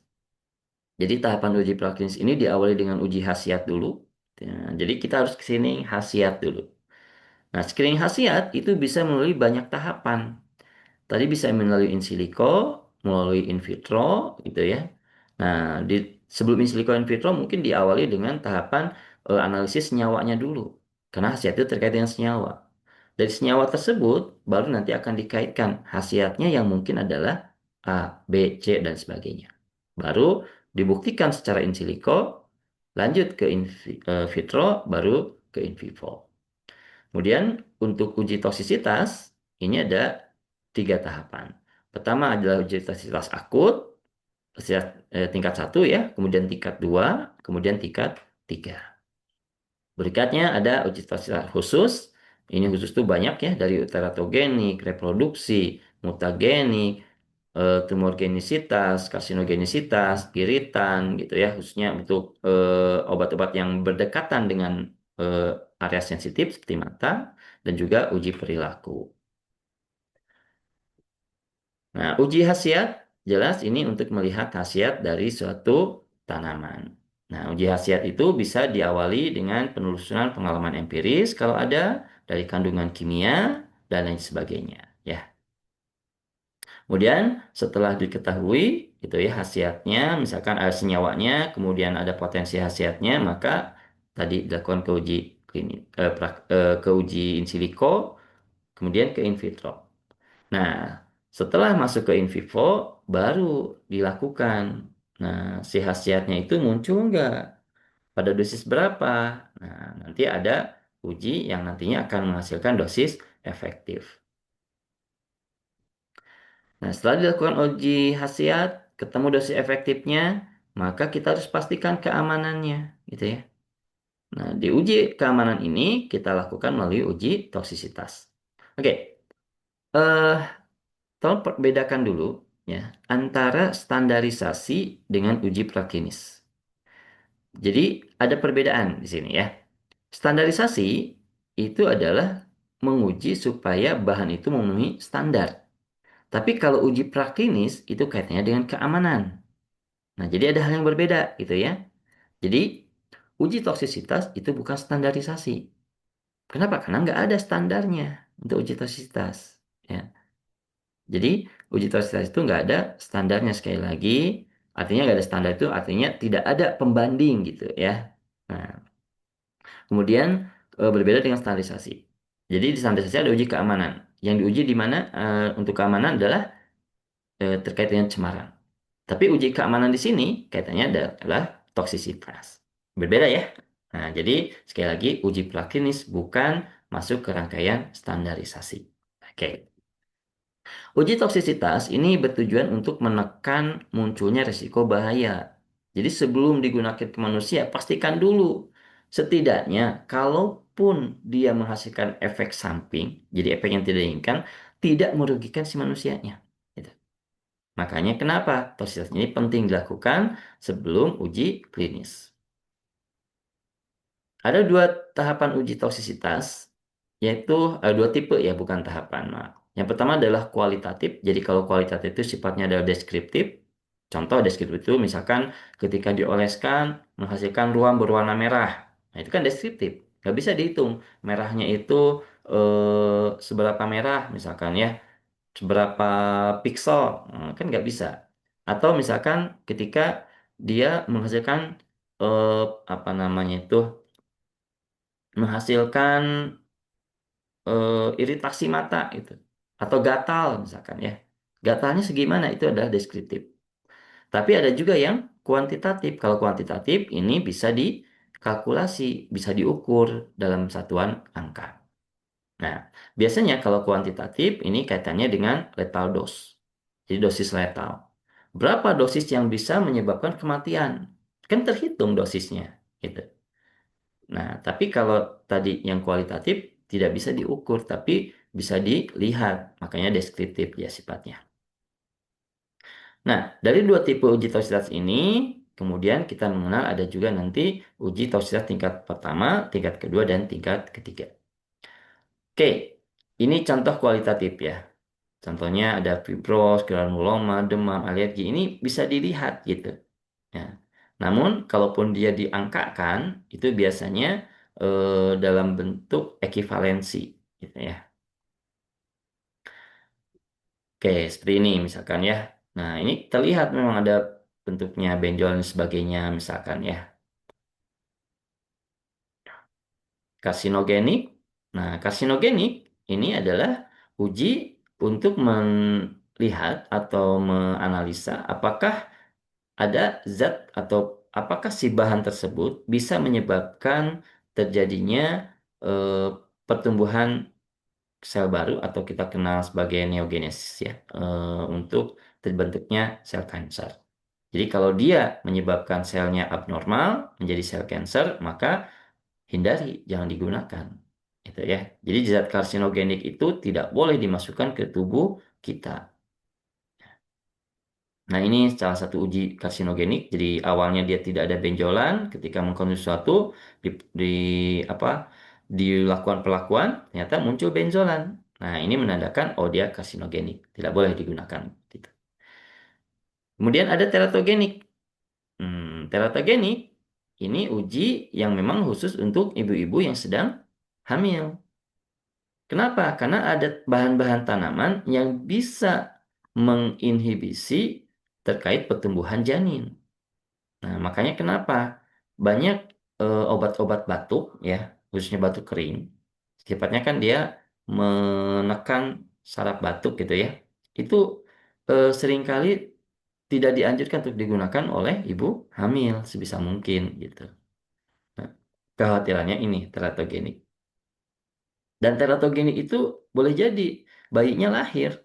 Jadi tahapan uji praklinis ini diawali dengan uji khasiat dulu. Ya, jadi kita harus ke sini khasiat dulu. Nah, screening khasiat itu bisa melalui banyak tahapan. Tadi bisa melalui in silico, melalui in vitro, gitu ya. Nah, sebelum in silico in vitro mungkin diawali dengan tahapan analisis senyawanya dulu. Karena khasiat itu terkait dengan senyawa. Dari senyawa tersebut, baru nanti akan dikaitkan khasiatnya yang mungkin adalah A, B, C, dan sebagainya. Baru dibuktikan secara in silico, lanjut ke vitro, baru ke in vivo. Kemudian untuk uji toksisitas, ini ada tiga tahapan. Pertama adalah uji toksisitas akut, tingkat satu ya, kemudian tingkat dua, kemudian tingkat tiga. Berikutnya ada uji toksisitas khusus. Ini khusus tuh banyak ya, dari teratogenik, reproduksi, mutagenik, tumorgenisitas, karsinogenisitas, iritan gitu ya, khususnya untuk obat-obat yang berdekatan dengan eh, area sensitif seperti mata dan juga uji perilaku. Nah, uji khasiat jelas ini untuk melihat khasiat dari suatu tanaman. Nah, uji khasiat itu bisa diawali dengan penelusuran pengalaman empiris kalau ada dari kandungan kimia dan lain sebagainya. Ya. Kemudian setelah diketahui itu ya khasiatnya, misalkan ada senyawanya, kemudian ada potensi khasiatnya, maka tadi dilakukan ke uji klinik, ke uji in silico, kemudian ke in vitro. Nah, setelah masuk ke in vivo, baru dilakukan. Nah, si khasiatnya itu muncul nggak? Pada dosis berapa? Nah, nanti ada uji yang nantinya akan menghasilkan dosis efektif. Nah, setelah dilakukan uji khasiat, ketemu dosis efektifnya, maka kita harus pastikan keamanannya, gitu ya. Nah, di uji keamanan ini kita lakukan melalui uji toksisitas. Oke, eh, tolong bedakan dulu ya antara standarisasi dengan uji praklinis. Jadi ada perbedaan di sini ya. Standarisasi itu adalah menguji supaya bahan itu memenuhi standar. Tapi kalau uji praklinis itu kaitannya dengan keamanan. Nah, jadi ada hal yang berbeda gitu ya. Jadi uji toksisitas itu bukan standarisasi. Kenapa? Karena nggak ada standarnya untuk uji toksisitas. Ya. Jadi uji toksisitas itu nggak ada standarnya sekali lagi. Artinya nggak ada standar itu artinya tidak ada pembanding gitu ya. Nah, kemudian berbeda dengan standarisasi. Jadi di standarisasi ada uji keamanan. Yang diuji di mana untuk keamanan adalah terkait dengan cemaran. Tapi uji keamanan di sini kaitannya adalah toksisitas. Berbeda ya. Nah, jadi sekali lagi uji praklinis bukan masuk ke rangkaian standarisasi. Oke. Uji toksisitas ini bertujuan untuk menekan munculnya risiko bahaya. Jadi sebelum digunakan ke manusia, pastikan dulu. Setidaknya, kalaupun dia menghasilkan efek samping, jadi efek yang tidak diinginkan, tidak merugikan si manusianya. Gitu. Makanya kenapa toksisitas ini penting dilakukan sebelum uji klinis. Ada dua tahapan uji toksisitas, yaitu dua tipe ya, bukan tahapan. Nah, yang pertama adalah kualitatif. Jadi kalau kualitatif itu sifatnya adalah deskriptif. Contoh deskriptif itu misalkan ketika dioleskan menghasilkan ruam berwarna merah. Nah, itu kan deskriptif. Nggak bisa dihitung. Merahnya itu seberapa merah misalkan ya. Seberapa piksel. Kan nggak bisa. Atau misalkan ketika dia menghasilkan eh, apa namanya itu menghasilkan iritasi mata itu atau gatal misalkan ya. Gatalnya segimana itu adalah deskriptif. Tapi ada juga yang kuantitatif. Kalau kuantitatif ini bisa dikalkulasi, bisa diukur dalam satuan angka. Nah, biasanya kalau kuantitatif ini kaitannya dengan lethal dose. Jadi dosis letal. Berapa dosis yang bisa menyebabkan kematian? Kan terhitung dosisnya gitu. Nah, tapi kalau tadi yang kualitatif tidak bisa diukur, tapi bisa dilihat. Makanya deskriptif ya sifatnya. Nah, dari dua tipe uji toksisitas ini, kemudian kita mengenal ada juga nanti uji toksisitas tingkat pertama, tingkat kedua, dan tingkat ketiga. Oke, ini contoh kualitatif ya. Contohnya ada fibros, granuloma, demam, alergi. Ini bisa dilihat gitu. Ya. Namun, kalaupun dia diangkakan, itu biasanya dalam bentuk ekivalensi, gitu ya. Oke, seperti ini misalkan ya. Nah, ini terlihat memang ada bentuknya benjol dan sebagainya, misalkan ya. Karsinogenik. Nah, karsinogenik ini adalah uji untuk melihat atau menganalisa apakah ada zat atau apakah si bahan tersebut bisa menyebabkan terjadinya eh, pertumbuhan sel baru atau kita kenal sebagai neogenesis ya untuk terbentuknya sel kanker. Jadi kalau dia menyebabkan selnya abnormal menjadi sel kanker, maka hindari, jangan digunakan. Itu ya. Jadi zat karsinogenik itu tidak boleh dimasukkan ke tubuh kita. Nah, ini salah satu uji karsinogenik. Jadi awalnya dia tidak ada benjolan, ketika mengkonsumsi sesuatu di, di apa dilakukan perlakuan, ternyata muncul benjolan. Nah, ini menandakan oh dia karsinogenik, tidak boleh digunakan. Gitu. Kemudian ada teratogenik. Teratogenik ini uji yang memang khusus untuk ibu-ibu yang sedang hamil. Kenapa? Karena ada bahan-bahan tanaman yang bisa menginhibisi terkait pertumbuhan janin. Nah, makanya kenapa banyak obat-obat batuk ya, khususnya batuk kering, sifatnya kan dia menekan saraf batuk gitu ya. Itu seringkali tidak dianjurkan untuk digunakan oleh ibu hamil sebisa mungkin gitu. Nah, kekhawatirannya ini teratogenik. Dan teratogenik itu boleh jadi bayinya lahir,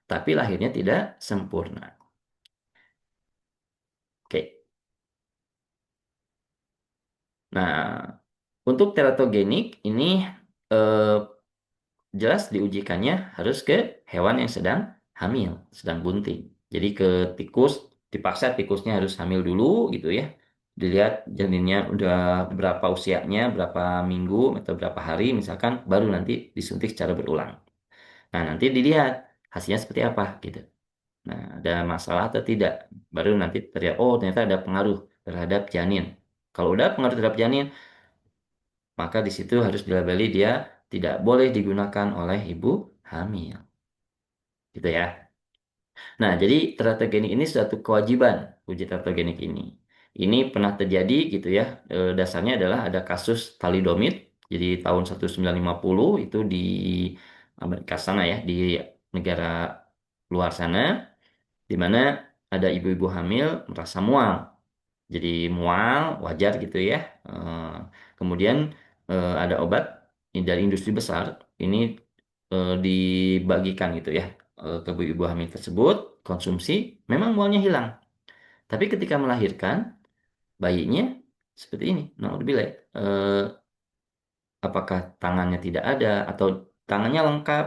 tapi lahirnya tidak sempurna. Oke. Nah, untuk teratogenik ini eh, jelas diujikannya harus ke hewan yang sedang hamil, sedang bunting. Jadi ke tikus, dipaksa tikusnya harus hamil dulu gitu ya. Dilihat janinnya udah berapa usianya, berapa minggu atau berapa hari misalkan, baru nanti disuntik secara berulang. Nah, nanti dilihat hasilnya seperti apa gitu. Nah, ada masalah atau tidak. Baru nanti terlihat, oh ternyata ada pengaruh terhadap janin. Kalau udah pengaruh terhadap janin, maka di situ harus dilabeli dia tidak boleh digunakan oleh ibu hamil. Gitu ya. Nah, jadi teratogenik ini suatu kewajiban uji teratogenik ini. Ini pernah terjadi gitu ya. Dasarnya adalah ada kasus thalidomid. Jadi tahun 1950 itu di Amerika sana ya, di negara luar sana, di mana ada ibu-ibu hamil merasa mual. Jadi mual wajar gitu ya. Eh, Kemudian ada obat dari industri besar ini dibagikan gitu ya ke ibu-ibu hamil tersebut konsumsi, memang mualnya hilang. Tapi ketika melahirkan bayinya seperti ini, naudzubillah, apakah tangannya tidak ada atau tangannya lengkap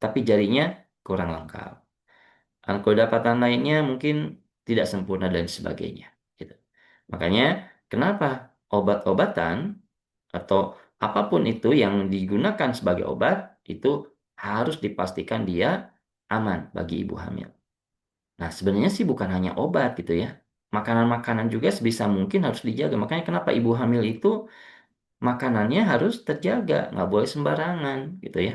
tapi jarinya kurang lengkap. Kedapatan lainnya mungkin tidak sempurna dan sebagainya. Gitu. Makanya kenapa obat-obatan atau apapun itu yang digunakan sebagai obat itu harus dipastikan dia aman bagi ibu hamil. Nah, sebenarnya sih bukan hanya obat gitu ya. Makanan-makanan juga sebisa mungkin harus dijaga. Makanya kenapa ibu hamil itu makanannya harus terjaga, nggak boleh sembarangan gitu ya.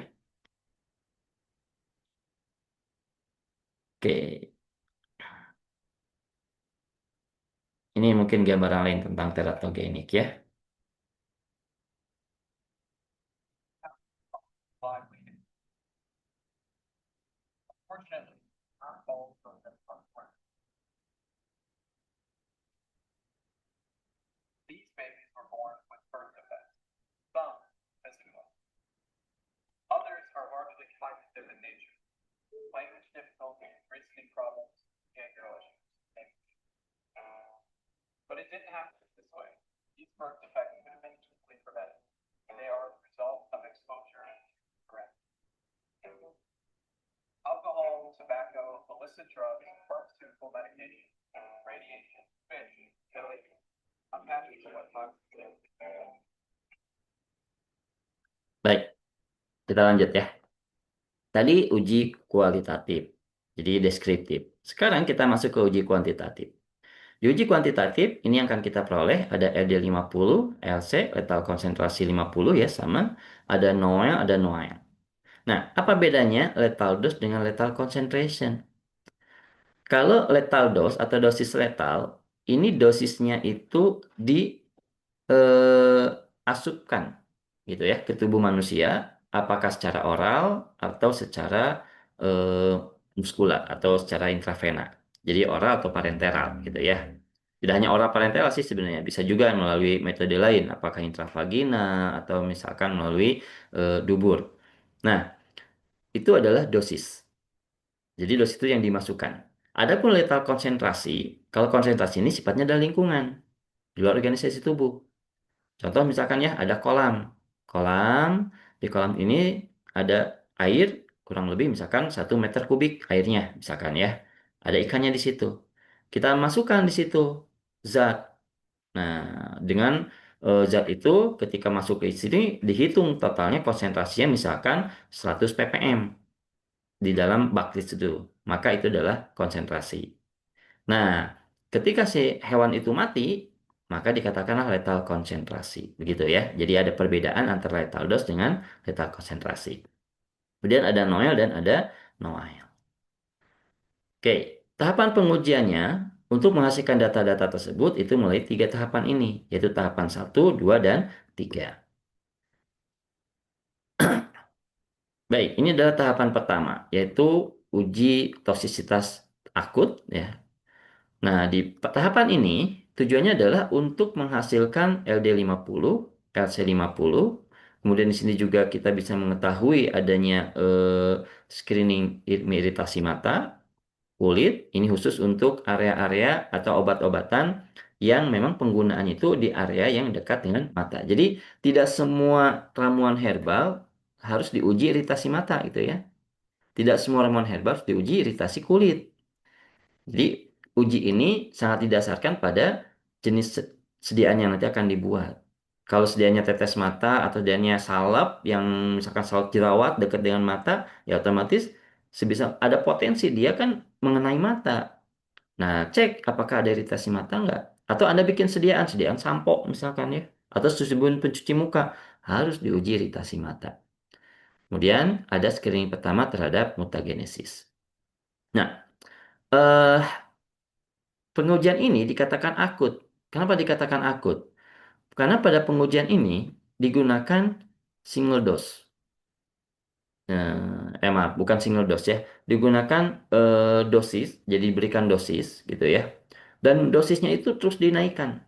Oke, ini mungkin gambaran lain tentang teratogenik ya. Baik, kita lanjut ya. Tadi uji kualitatif, jadi deskriptif. Sekarang kita masuk ke uji kuantitatif. Di uji kuantitatif, ini yang akan kita peroleh ada LD50, LC, letal konsentrasi 50 ya, sama. Ada NOEL, ada NOAEL. Nah, apa bedanya lethal dose dengan lethal concentration? Kalau lethal dose atau dosis letal, ini dosisnya itu diasupkan gitu ya ke tubuh manusia, apakah secara oral atau secara eh, muskular atau secara intravena. Jadi oral atau parenteral gitu ya. Tidak hanya oral parenteral sih sebenarnya, bisa juga melalui metode lain, apakah intravagina atau misalkan melalui dubur. Nah, itu adalah dosis. Jadi dosis itu yang dimasukkan. Adapun letal konsentrasi, kalau konsentrasi ini sifatnya adalah lingkungan di luar organisasi tubuh. Contoh misalkan ya ada kolam. Kolam, di kolam ini ada air kurang lebih misalkan 1 meter kubik airnya misalkan ya. Ada ikannya di situ. Kita masukkan di situ zat. Nah, dengan zat itu ketika masuk ke sini dihitung totalnya konsentrasinya misalkan 100 ppm di dalam bak itu. Maka itu adalah konsentrasi. Nah, Ketika si hewan itu mati, maka dikatakanlah letal konsentrasi. Begitu ya. Jadi ada perbedaan antara letal dose dengan letal konsentrasi. Kemudian ada Noel dan ada Noael. Oke, tahapan pengujiannya untuk menghasilkan data-data tersebut itu mulai tiga tahapan ini, yaitu tahapan satu, 2, dan 3. Baik, ini adalah tahapan pertama, yaitu uji toksisitas akut ya. Nah, di tahapan ini tujuannya adalah untuk menghasilkan LD50, LC50. Kemudian di sini juga kita bisa mengetahui adanya screening iritasi mata, kulit. Ini khusus untuk area-area atau obat-obatan yang memang penggunaannya itu di area yang dekat dengan mata. Jadi tidak semua ramuan herbal harus diuji iritasi mata gitu ya. Tidak semua ramuan herbal harus diuji iritasi kulit. Jadi uji ini sangat didasarkan pada jenis sediaan yang nanti akan dibuat. Kalau sedianya tetes mata atau sedianya salep yang misalkan salep jerawat dekat dengan mata, ya otomatis sebisa ada potensi dia kan mengenai mata. Nah, cek apakah ada iritasi mata enggak. Atau Anda bikin sediaan sampo misalkan ya. Atau sabun pencuci muka harus diuji iritasi mata. Kemudian ada screening pertama terhadap mutagenesis. Nah, eh, pengujian ini dikatakan akut. Kenapa dikatakan akut? Karena pada pengujian ini digunakan single dose. Maaf, bukan single dose ya. Digunakan dosis, jadi diberikan dosis gitu ya. Dan dosisnya itu terus dinaikkan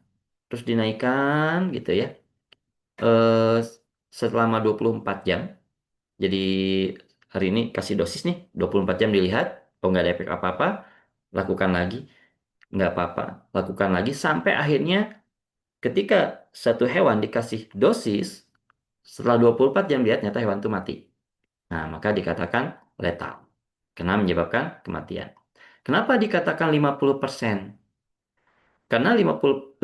gitu ya. Eh, selama 24 jam. Jadi hari ini kasih dosis nih, 24 jam dilihat, oh nggak ada efek apa-apa, lakukan lagi, nggak apa-apa, lakukan lagi sampai akhirnya ketika satu hewan dikasih dosis, setelah 24 jam lihat ternyata hewan itu mati. Nah, maka dikatakan letal. Karena menyebabkan kematian. Kenapa dikatakan 50%? Karena 50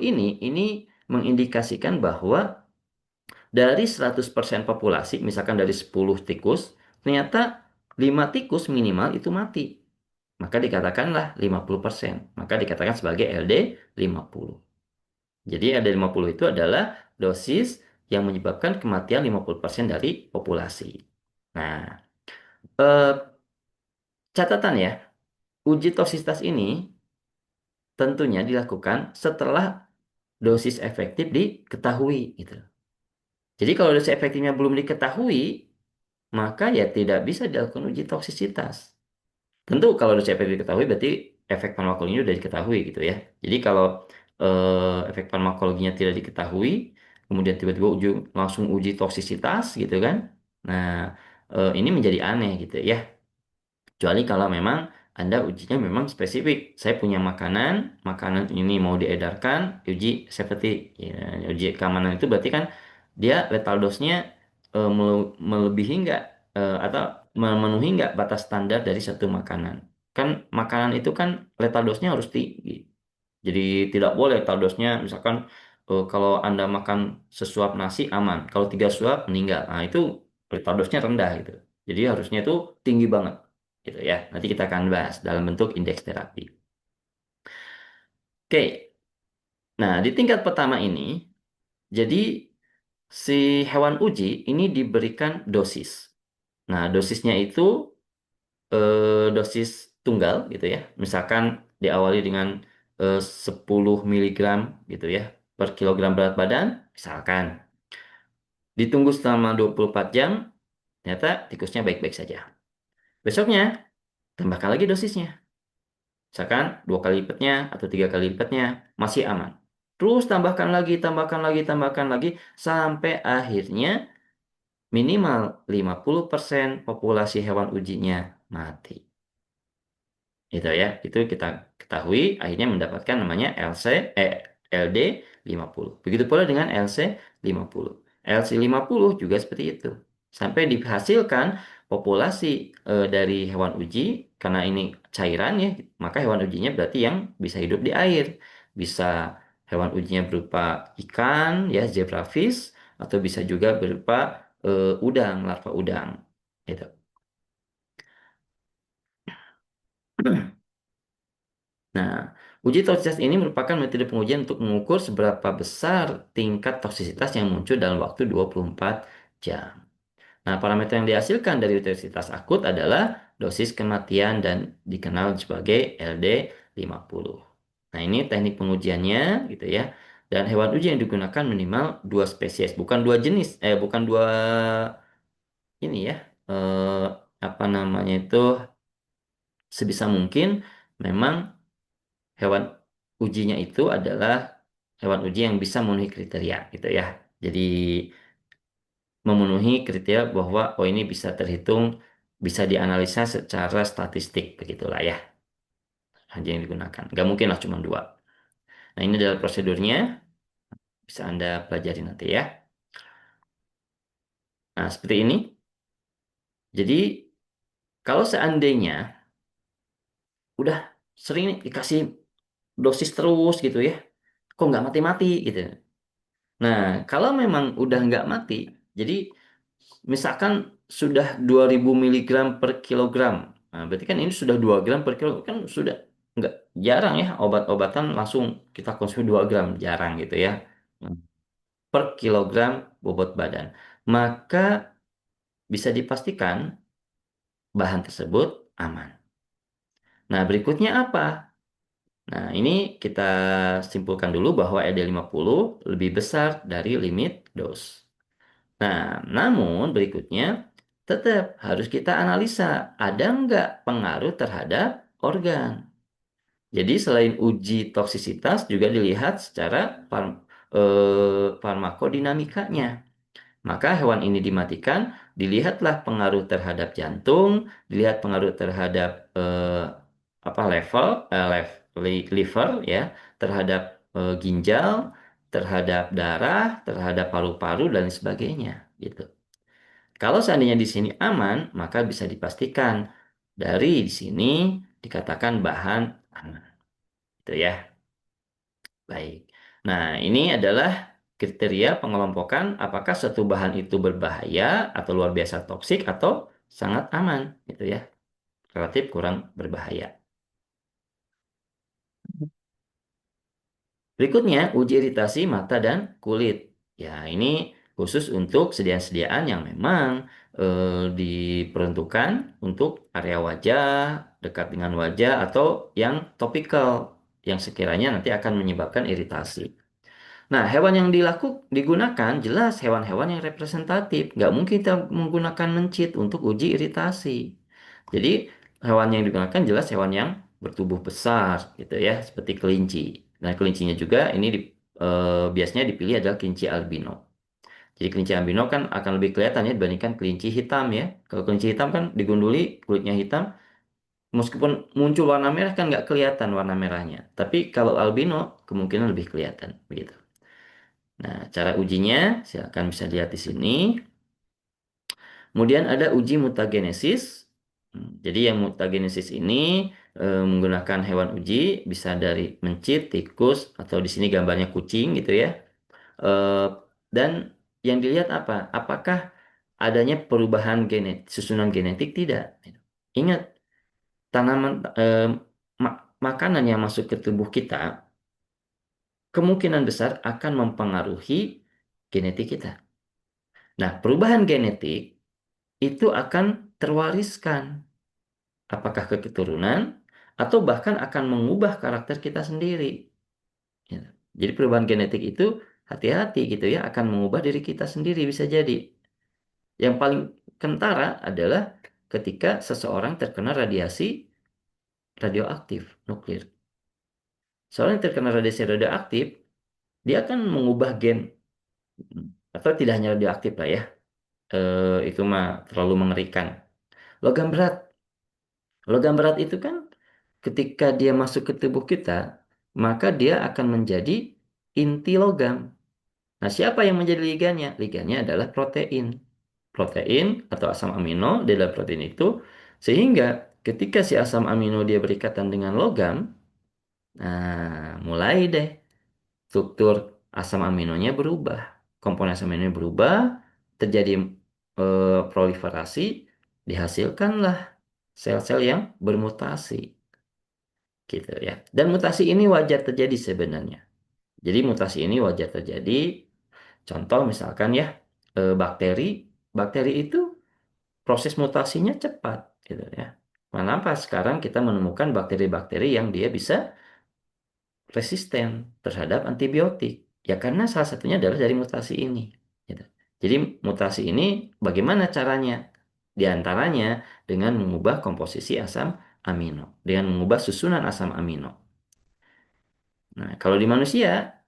ini mengindikasikan bahwa dari 100% populasi, misalkan dari 10 tikus, ternyata 5 tikus minimal itu mati. Maka dikatakanlah 50%. Maka dikatakan sebagai LD50. Jadi LD50 itu adalah dosis yang menyebabkan kematian 50% dari populasi. Nah, eh, catatan ya, uji toksisitas ini tentunya dilakukan setelah dosis efektif diketahui gitu. Jadi kalau dosis efektifnya belum diketahui, maka ya tidak bisa dilakukan uji toksisitas. Tentu kalau dosis efektif diketahui berarti efek farmakologinya sudah diketahui gitu ya. Jadi kalau efek farmakologinya tidak diketahui, kemudian tiba-tiba langsung uji toksisitas gitu kan. Nah, ini menjadi aneh gitu ya. Kecuali kalau memang Anda ujinya memang spesifik. Saya punya makanan, makanan ini mau diedarkan, uji safety. Ya, uji keamanan itu berarti kan dia lethal dose-nya melebihi nggak atau memenuhi nggak batas standar dari satu makanan. Kan makanan itu kan lethal dose-nya harus tinggi. Jadi tidak boleh lethal dose-nya misalkan kalau Anda makan sesuap nasi aman, kalau 3 suap meninggal. Nah itu lethal dose-nya rendah gitu. Jadi harusnya itu tinggi banget gitu ya. Nanti kita akan bahas dalam bentuk indeks terapi. Oke, nah di tingkat pertama ini, jadi si hewan uji ini diberikan dosis. Nah dosisnya itu dosis tunggal gitu ya. Misalkan diawali dengan 10 miligram gitu ya per kilogram berat badan, misalkan. Ditunggu selama 24 jam, ternyata tikusnya baik-baik saja. Besoknya, tambahkan lagi dosisnya. Misalkan 2 kali lipatnya atau 3 kali lipatnya masih aman. Terus tambahkan lagi, tambahkan lagi sampai akhirnya minimal 50% populasi hewan ujinya mati. Itu ya, itu kita ketahui akhirnya mendapatkan namanya LD 50. Begitu pula dengan LC 50. LC 50 juga seperti itu. Sampai dihasilkan populasi dari hewan uji karena ini cairan ya, maka hewan ujinya berarti yang bisa hidup di air. Bisa hewan ujinya berupa ikan ya, zebrafish atau bisa juga berupa udang, larva udang. Gitu. Nah, Uji toksisitas ini merupakan metode pengujian untuk mengukur seberapa besar tingkat toksisitas yang muncul dalam waktu 24 jam. Nah, parameter yang dihasilkan dari toksisitas akut adalah dosis kematian dan dikenal sebagai LD50. Nah, ini teknik pengujiannya gitu ya. Dan hewan uji yang digunakan minimal dua spesies, bukan dua jenis, bukan dua ini ya, apa namanya itu, sebisa mungkin memang hewan ujinya itu adalah hewan uji yang bisa memenuhi kriteria gitu ya. Jadi memenuhi kriteria bahwa oh ini bisa terhitung, bisa dianalisa secara statistik begitulah ya, aja yang digunakan. Nggak mungkin lah cuma dua. Nah ini adalah prosedurnya, bisa Anda pelajari nanti ya. Nah seperti ini. Jadi kalau seandainya udah sering nih dikasih dosis terus gitu ya, kok nggak mati-mati gitu. Nah kalau memang udah nggak mati, jadi misalkan sudah 2000 miligram per kilogram. Nah, berarti kan ini sudah 2 gram per kilogram, kan sudah nggak jarang ya obat-obatan langsung kita konsumsi 2 gram, jarang gitu ya. Hmm. Per kilogram bobot badan. Maka bisa dipastikan bahan tersebut aman. Nah, berikutnya apa? Nah, ini kita simpulkan dulu bahwa ED50 lebih besar dari limit dose. Nah, namun berikutnya tetap harus kita analisa ada nggak pengaruh terhadap organ. Jadi selain uji toksisitas juga dilihat secara farmakodinamikanya. Maka hewan ini dimatikan, dilihatlah pengaruh terhadap jantung, dilihat pengaruh terhadap apa liver ya, terhadap ginjal, terhadap darah, terhadap paru-paru dan sebagainya gitu. Kalau seandainya di sini aman, maka bisa dipastikan dari di sini dikatakan bahan aman. Itu ya. Baik. Nah, ini adalah kriteria pengelompokan apakah suatu bahan itu berbahaya atau luar biasa toksik atau sangat aman, gitu ya. Relatif kurang berbahaya. Berikutnya, uji iritasi mata dan kulit. Ya, ini khusus untuk sediaan-sediaan yang memang diperuntukkan untuk area wajah, dekat dengan wajah, atau yang topikal, yang sekiranya nanti akan menyebabkan iritasi. Nah, hewan yang digunakan jelas hewan-hewan yang representatif. Nggak mungkin kita menggunakan mencit untuk uji iritasi. Jadi, hewan yang digunakan jelas hewan yang bertubuh besar, gitu ya, seperti kelinci. Nah, kelincinya juga ini biasanya dipilih adalah kelinci albino. Jadi kelinci albino kan akan lebih kelihatan ya dibandingkan kelinci hitam ya. Kalau kelinci hitam kan digunduli, kulitnya hitam, meskipun muncul warna merah kan nggak kelihatan warna merahnya. Tapi kalau albino kemungkinan lebih kelihatan, begitu. Nah, cara ujinya silakan bisa dilihat di sini. Kemudian ada uji mutagenesis. Jadi yang mutagenesis ini menggunakan hewan uji bisa dari mencit, tikus, atau di sini gambarnya kucing gitu ya. Eh, dan yang dilihat apa? Apakah adanya perubahan susunan genetik? Tidak. Ingat, tanaman makanan yang masuk ke tubuh kita kemungkinan besar akan mempengaruhi genetik kita. Nah, perubahan genetik itu akan terwariskan, apakah ke keturunan atau bahkan akan mengubah karakter kita sendiri. Ya. Jadi perubahan genetik itu hati-hati gitu ya, akan mengubah diri kita sendiri bisa jadi. Yang paling kentara adalah ketika seseorang terkena radiasi radioaktif nuklir. Seorang yang terkena radiasi radioaktif, dia akan mengubah gen, atau tidak hanya radioaktif lah ya, itu mah terlalu mengerikan. Logam berat. Logam berat itu kan ketika dia masuk ke tubuh kita, maka dia akan menjadi inti logam. Nah, siapa yang menjadi ligannya? Ligannya adalah protein. Protein atau asam amino di dalam protein itu, sehingga ketika si asam amino dia berikatan dengan logam, nah mulai deh struktur asam aminonya berubah. Komponen asam aminonya berubah, terjadi proliferasi, dihasilkanlah sel-sel yang bermutasi. gitu ya. Dan mutasi ini wajar terjadi sebenarnya. Jadi mutasi ini wajar terjadi. Contoh misalkan ya, bakteri, bakteri itu proses mutasinya cepat, gitu ya. Kenapa sekarang kita menemukan bakteri-bakteri yang dia bisa resisten terhadap antibiotik? Ya karena salah satunya adalah dari mutasi ini. Gitu. Jadi mutasi ini bagaimana caranya? Di antaranya dengan mengubah komposisi asam amino, dengan mengubah susunan asam amino. Nah, kalau di manusia,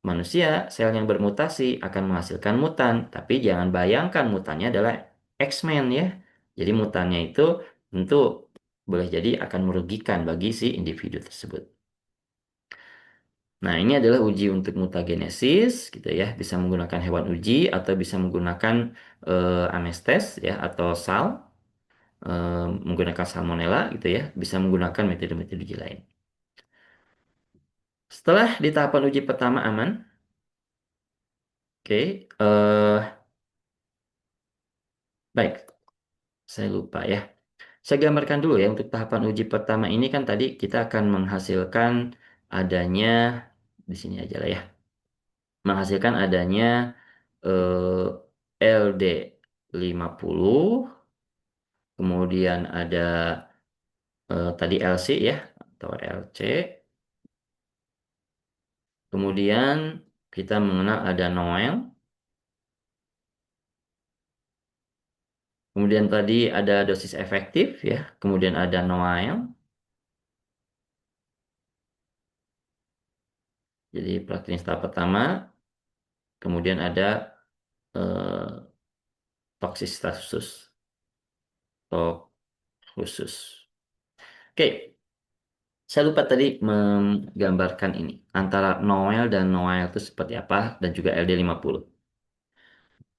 manusia sel yang bermutasi akan menghasilkan mutan, tapi jangan bayangkan mutannya adalah X-Men ya. Jadi mutannya itu tentu boleh jadi akan merugikan bagi si individu tersebut. Nah, ini adalah uji untuk mutagenesis, gitu ya. Bisa menggunakan hewan uji atau bisa menggunakan amestes ya atau SAL, menggunakan salmonella gitu ya. Bisa menggunakan metode-metode uji lain. Setelah di tahapan uji pertama aman, oke, baik, saya lupa ya. Saya gambarkan dulu ya untuk tahapan uji pertama ini kan tadi kita akan menghasilkan adanya di sini aja lah ya. Menghasilkan adanya LD 50, kemudian ada tadi LC ya atau LC. Kemudian kita mengenal ada Noel. Kemudian tadi ada dosis efektif ya. Kemudian ada Noel. Jadi praktik tahap pertama. Kemudian ada eh, toksisitas khusus. Tok khusus. Oke, saya lupa tadi menggambarkan ini. Antara Noel dan Noel itu seperti apa dan juga LD50.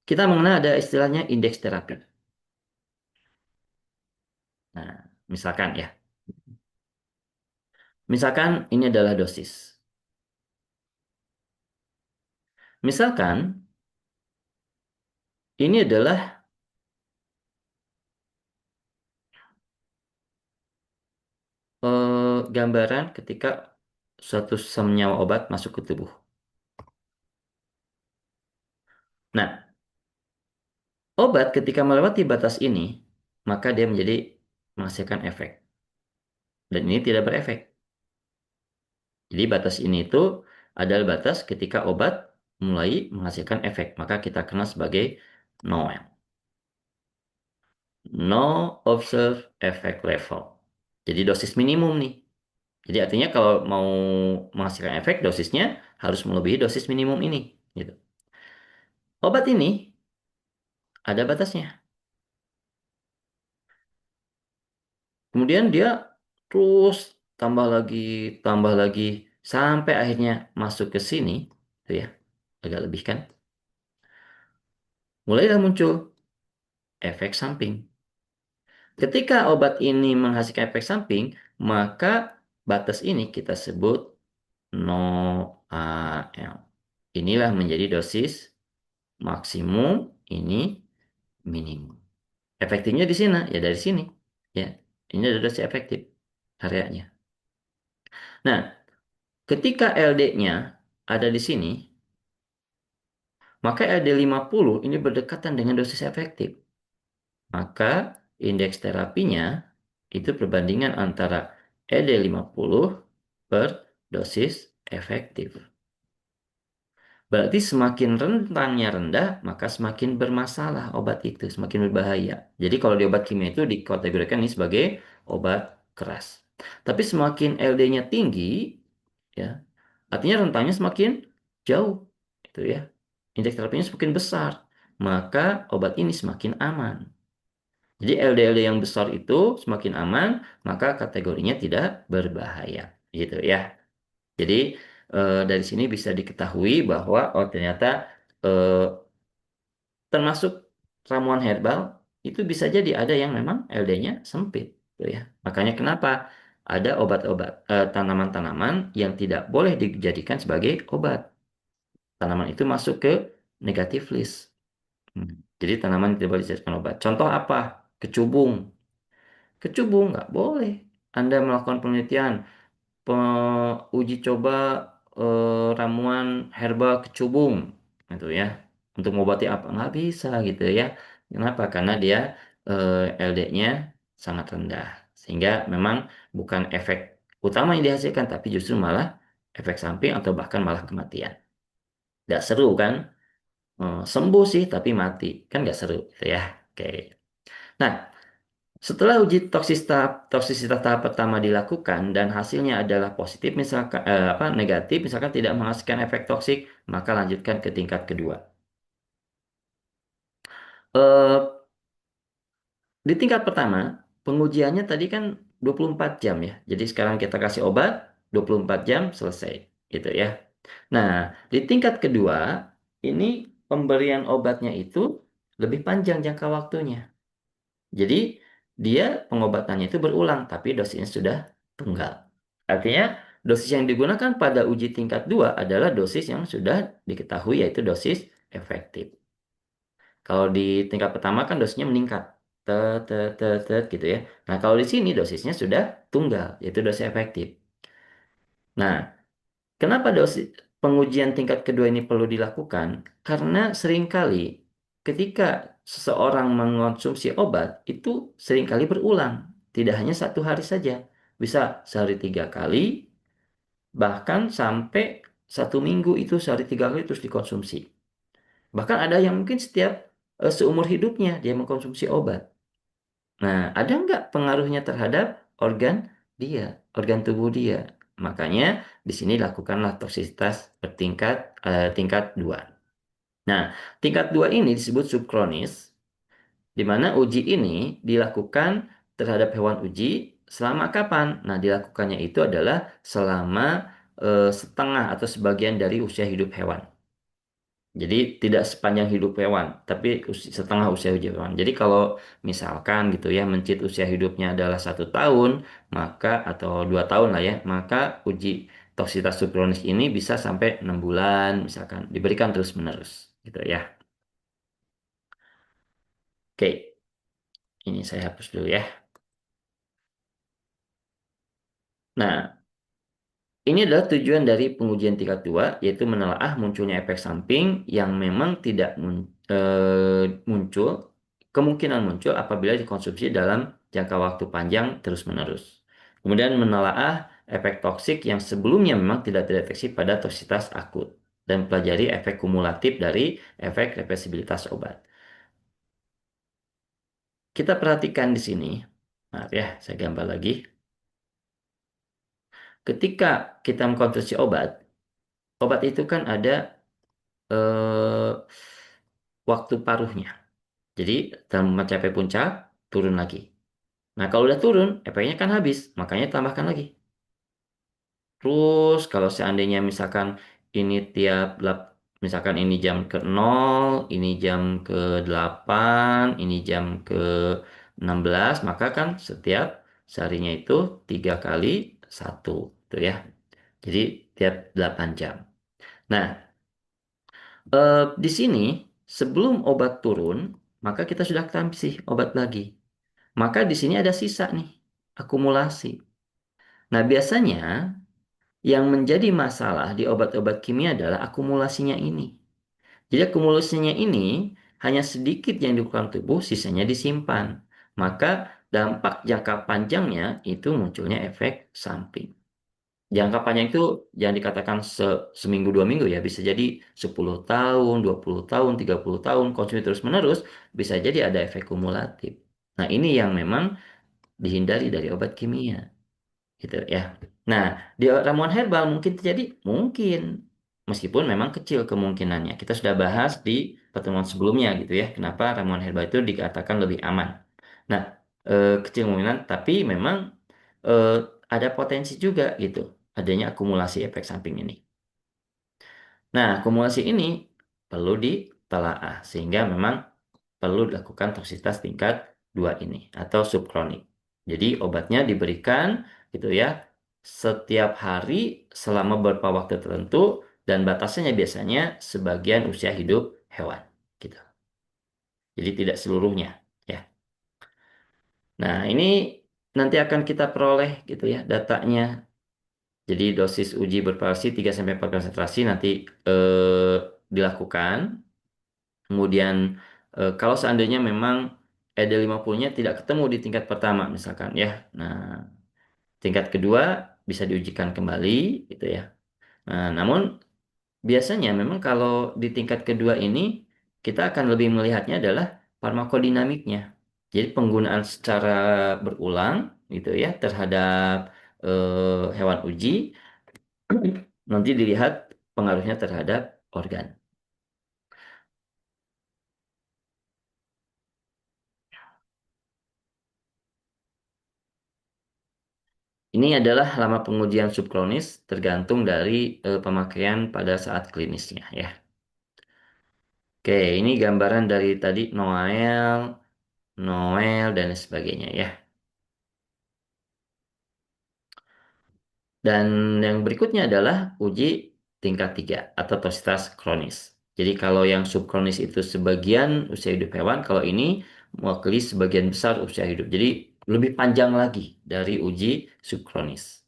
Kita mengenal ada istilahnya indeks terapi. Nah, misalkan ya. Misalkan ini adalah dosis. Misalkan ini adalah gambaran ketika suatu senyawa obat masuk ke tubuh. Nah, obat ketika melewati batas ini, maka dia menjadi menghasilkan efek. Dan ini tidak berefek. Jadi batas ini itu adalah batas ketika obat mulai menghasilkan efek. Maka kita kenal sebagai NOEL. No Observed Effect Level. Jadi dosis minimum nih. Jadi artinya kalau mau menghasilkan efek, dosisnya harus melebihi dosis minimum ini. Gitu. Obat ini ada batasnya. Kemudian dia terus tambah lagi, sampai akhirnya masuk ke sini. Tuh ya, agak lebih kan. Mulailah muncul efek samping. Ketika obat ini menghasilkan efek samping, maka batas ini kita sebut NOAL. Inilah menjadi dosis maksimum, ini minimum. Efektifnya di sini, ya dari sini. Ya, ini adalah dosis efektif areanya. Nah, ketika LD-nya ada di sini, maka LD50 ini berdekatan dengan dosis efektif. Maka indeks terapinya itu perbandingan antara LD50 per dosis efektif. Berarti semakin rentangnya rendah, maka semakin bermasalah obat itu, semakin berbahaya. Jadi kalau di obat kimia itu dikategorikan ini sebagai obat keras. Tapi semakin LD-nya tinggi, ya, artinya rentangnya semakin jauh, itu ya. Indeks terapinya semakin besar, maka obat ini semakin aman. Jadi LD-LD yang besar itu semakin aman, maka kategorinya tidak berbahaya, gitu ya. Jadi dari sini bisa diketahui bahwa oh ternyata eh, termasuk ramuan herbal itu bisa jadi ada yang memang LD-nya sempit, gitu ya. Makanya kenapa ada obat-obat tanaman-tanaman yang tidak boleh dijadikan sebagai obat. Tanaman itu masuk ke negatif list. Hmm. Jadi tanaman tidak boleh dijadikan obat. Contoh apa? Kecubung. Kecubung nggak boleh. Anda melakukan penelitian, uji coba ramuan herbal kecubung, gitu ya, untuk mengobati apa? Nggak bisa gitu ya. Kenapa? Karena dia LD-nya sangat rendah, sehingga memang bukan efek utama yang dihasilkan, tapi justru malah efek samping atau bahkan malah kematian. Nggak seru kan? Sembuh sih tapi mati kan nggak seru gitu ya. Oke. Nah, setelah uji toksisitas tahap pertama dilakukan dan hasilnya adalah positif misalkan negatif misalkan tidak menghasilkan efek toksik, maka lanjutkan ke tingkat kedua. Eh, di tingkat pertama, pengujiannya tadi kan 24 jam ya. Jadi sekarang kita kasih obat 24 jam selesai gitu ya. Nah, di tingkat kedua ini pemberian obatnya itu lebih panjang jangka waktunya. Jadi dia pengobatannya itu berulang, tapi dosisnya sudah tunggal. Artinya dosis yang digunakan pada uji tingkat 2 adalah dosis yang sudah diketahui yaitu dosis efektif. Kalau di tingkat pertama kan dosisnya meningkat. Gitu ya. Nah, kalau di sini dosisnya sudah tunggal, yaitu dosis efektif. Nah, kenapa dosis pengujian tingkat kedua ini perlu dilakukan? Karena seringkali ketika seseorang mengonsumsi obat itu seringkali berulang, tidak hanya satu hari saja, bisa sehari 3 kali, bahkan sampai 1 minggu itu sehari 3 kali terus dikonsumsi. Bahkan ada yang mungkin setiap seumur hidupnya dia mengkonsumsi obat. Nah, ada nggak pengaruhnya terhadap organ dia, organ tubuh dia? Makanya di sini lakukanlah toksisitas tingkat 2. Nah, tingkat 2 ini disebut subkronis, di mana uji ini dilakukan terhadap hewan uji selama kapan? Nah, dilakukannya itu adalah selama setengah atau sebagian dari usia hidup hewan. Jadi tidak sepanjang hidup hewan, tapi setengah usia hidup hewan. Jadi kalau misalkan gitu ya, mencit usia hidupnya adalah 1 tahun, maka atau 2 tahun lah ya, maka uji toksitas subkronis ini bisa sampai 6 bulan, misalkan diberikan terus menerus, gitu ya. Oke, ini saya hapus dulu ya. Nah, ini adalah tujuan dari pengujian tingkat 2, yaitu menelaah munculnya efek samping yang memang tidak muncul, kemungkinan muncul apabila dikonsumsi dalam jangka waktu panjang terus-menerus. Kemudian menelaah efek toksik yang sebelumnya memang tidak terdeteksi pada toksisitas akut, dan pelajari efek kumulatif dari efek reversibilitas obat. Kita perhatikan di sini, maaf ya, saya gambar lagi. Ketika kita mengkonsumsi obat, obat itu kan ada eh, waktu paruhnya. Jadi dalam mencapai puncak, turun lagi. Nah, kalau udah turun, efeknya kan habis, makanya tambahkan lagi. Terus kalau seandainya misalkan ini misalkan ini jam ke 0, ini jam ke 8, ini jam ke 16, maka kan setiap seharinya itu 3 kali 1, tuh ya. Jadi tiap 8 jam. Nah, di sini sebelum obat turun, maka kita sudah kasih obat lagi. Maka di sini ada sisa nih, akumulasi. Nah, biasanya yang menjadi masalah di obat-obat kimia adalah akumulasinya ini. Jadi akumulasinya ini hanya sedikit yang dilakukan tubuh, sisanya disimpan. Maka dampak jangka panjangnya itu munculnya efek samping. Jangka panjang itu jangan dikatakan seminggu 2 minggu ya, bisa jadi 10 tahun, 20 tahun, 30 tahun, konsumsi terus-menerus, bisa jadi ada efek kumulatif. Nah, ini yang memang dihindari dari obat kimia, gitu ya. Nah, di ramuan herbal mungkin terjadi, mungkin, meskipun memang kecil kemungkinannya. Kita sudah bahas di pertemuan sebelumnya gitu ya, kenapa ramuan herbal itu dikatakan lebih aman. Nah, kecil kemungkinan, tapi memang eh, ada potensi juga gitu, adanya akumulasi efek samping ini. Nah, akumulasi ini perlu ditelaah sehingga memang perlu dilakukan toksisitas tingkat 2 ini atau subkronik. Jadi obatnya diberikan gitu ya setiap hari selama beberapa waktu tertentu dan batasannya biasanya sebagian usia hidup hewan gitu. Jadi tidak seluruhnya ya. Nah, ini nanti akan kita peroleh gitu ya datanya. Jadi dosis uji bervariasi 3 sampai 4 konsentrasi nanti eh, dilakukan. Kemudian kalau seandainya memang ED50-nya tidak ketemu di tingkat pertama misalkan ya. Nah, tingkat kedua bisa diujikan kembali gitu ya. Nah, namun biasanya memang kalau di tingkat kedua ini kita akan lebih melihatnya adalah farmakodinamiknya. Jadi penggunaan secara berulang gitu ya terhadap hewan uji nanti dilihat pengaruhnya terhadap organ. Ini adalah lama pengujian subklinis tergantung dari pemakaian pada saat klinisnya ya. Oke, ini gambaran dari tadi Noel, Noel dan sebagainya ya. Dan yang berikutnya adalah uji tingkat 3 atau toxitas kronis. Jadi kalau yang subkronis itu sebagian usia hidup hewan, kalau ini mewakili sebagian besar usia hidup. Jadi lebih panjang lagi dari uji subkronis.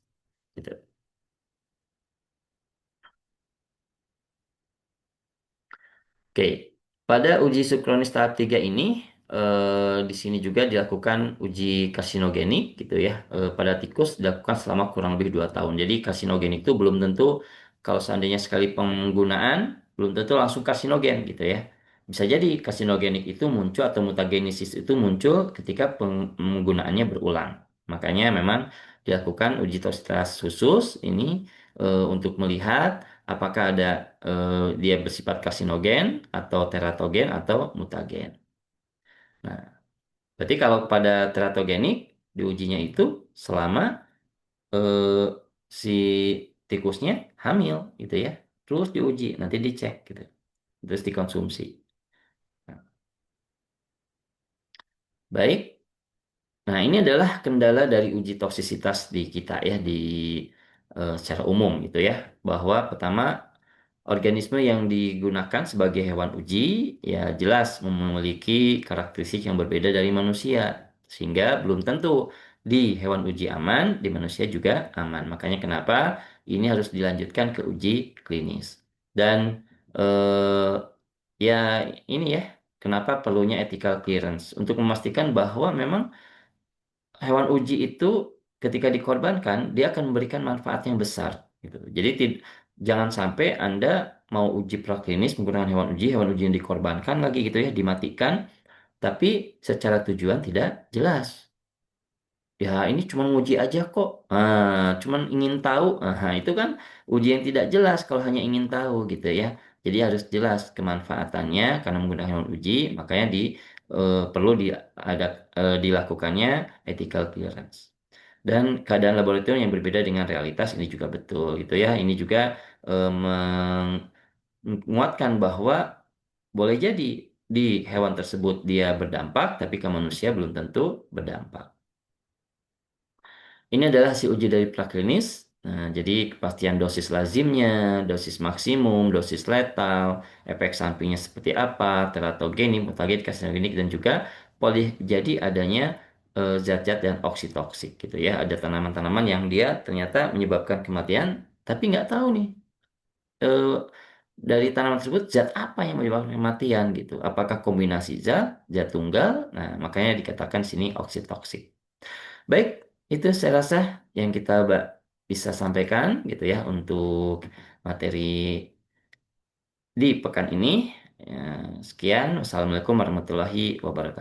Gitu. Oke, pada uji subkronis tahap 3 ini, di sini juga dilakukan uji karsinogenik gitu ya. Pada tikus dilakukan selama kurang lebih 2 tahun. Jadi karsinogenik itu belum tentu kalau seandainya sekali penggunaan, belum tentu langsung karsinogen gitu ya. Bisa jadi karsinogenik itu muncul atau mutagenesis itu muncul ketika penggunaannya berulang. Makanya memang dilakukan uji toksitas khusus ini untuk melihat apakah ada dia bersifat karsinogen atau teratogen atau mutagen. Nah, berarti kalau pada teratogenik diujinya itu selama eh, si tikusnya hamil gitu ya. Terus diuji, nanti dicek gitu. Terus dikonsumsi. Nah, baik. Nah, ini adalah kendala dari uji toksisitas di kita ya di secara umum gitu ya. Bahwa pertama organisme yang digunakan sebagai hewan uji ya jelas memiliki karakteristik yang berbeda dari manusia, sehingga belum tentu di hewan uji aman, di manusia juga aman. Makanya kenapa ini harus dilanjutkan ke uji klinis. Dan ya ini ya, kenapa perlunya ethical clearance untuk memastikan bahwa memang hewan uji itu ketika dikorbankan dia akan memberikan manfaat yang besar gitu. Jadi jangan sampai Anda mau uji praklinis menggunakan hewan uji yang dikorbankan lagi gitu ya, dimatikan, tapi secara tujuan tidak jelas. Ya ini cuma nguji aja kok, cuman ingin tahu, itu kan uji yang tidak jelas kalau hanya ingin tahu gitu ya. Jadi harus jelas kemanfaatannya karena menggunakan hewan uji, makanya perlu dilakukannya ethical clearance. Dan keadaan laboratorium yang berbeda dengan realitas ini juga betul gitu ya. Ini juga menguatkan bahwa boleh jadi di hewan tersebut dia berdampak, tapi ke manusia belum tentu berdampak. Ini adalah hasil uji dari praklinis. Nah, jadi kepastian dosis lazimnya, dosis maksimum, dosis letal, efek sampingnya seperti apa, teratogenik, mutagen, karsinogenik, dan juga boleh jadi adanya zat-zat dan oksitoksik gitu ya. Ada tanaman-tanaman yang dia ternyata menyebabkan kematian, tapi nggak tahu nih eh, dari tanaman tersebut zat apa yang menyebabkan kematian gitu. Apakah kombinasi zat, zat tunggal? Nah, makanya dikatakan sini oksitoksik. Baik, itu saya rasa yang kita bisa sampaikan gitu ya untuk materi di pekan ini. Ya, sekian, wassalamualaikum warahmatullahi wabarakatuh.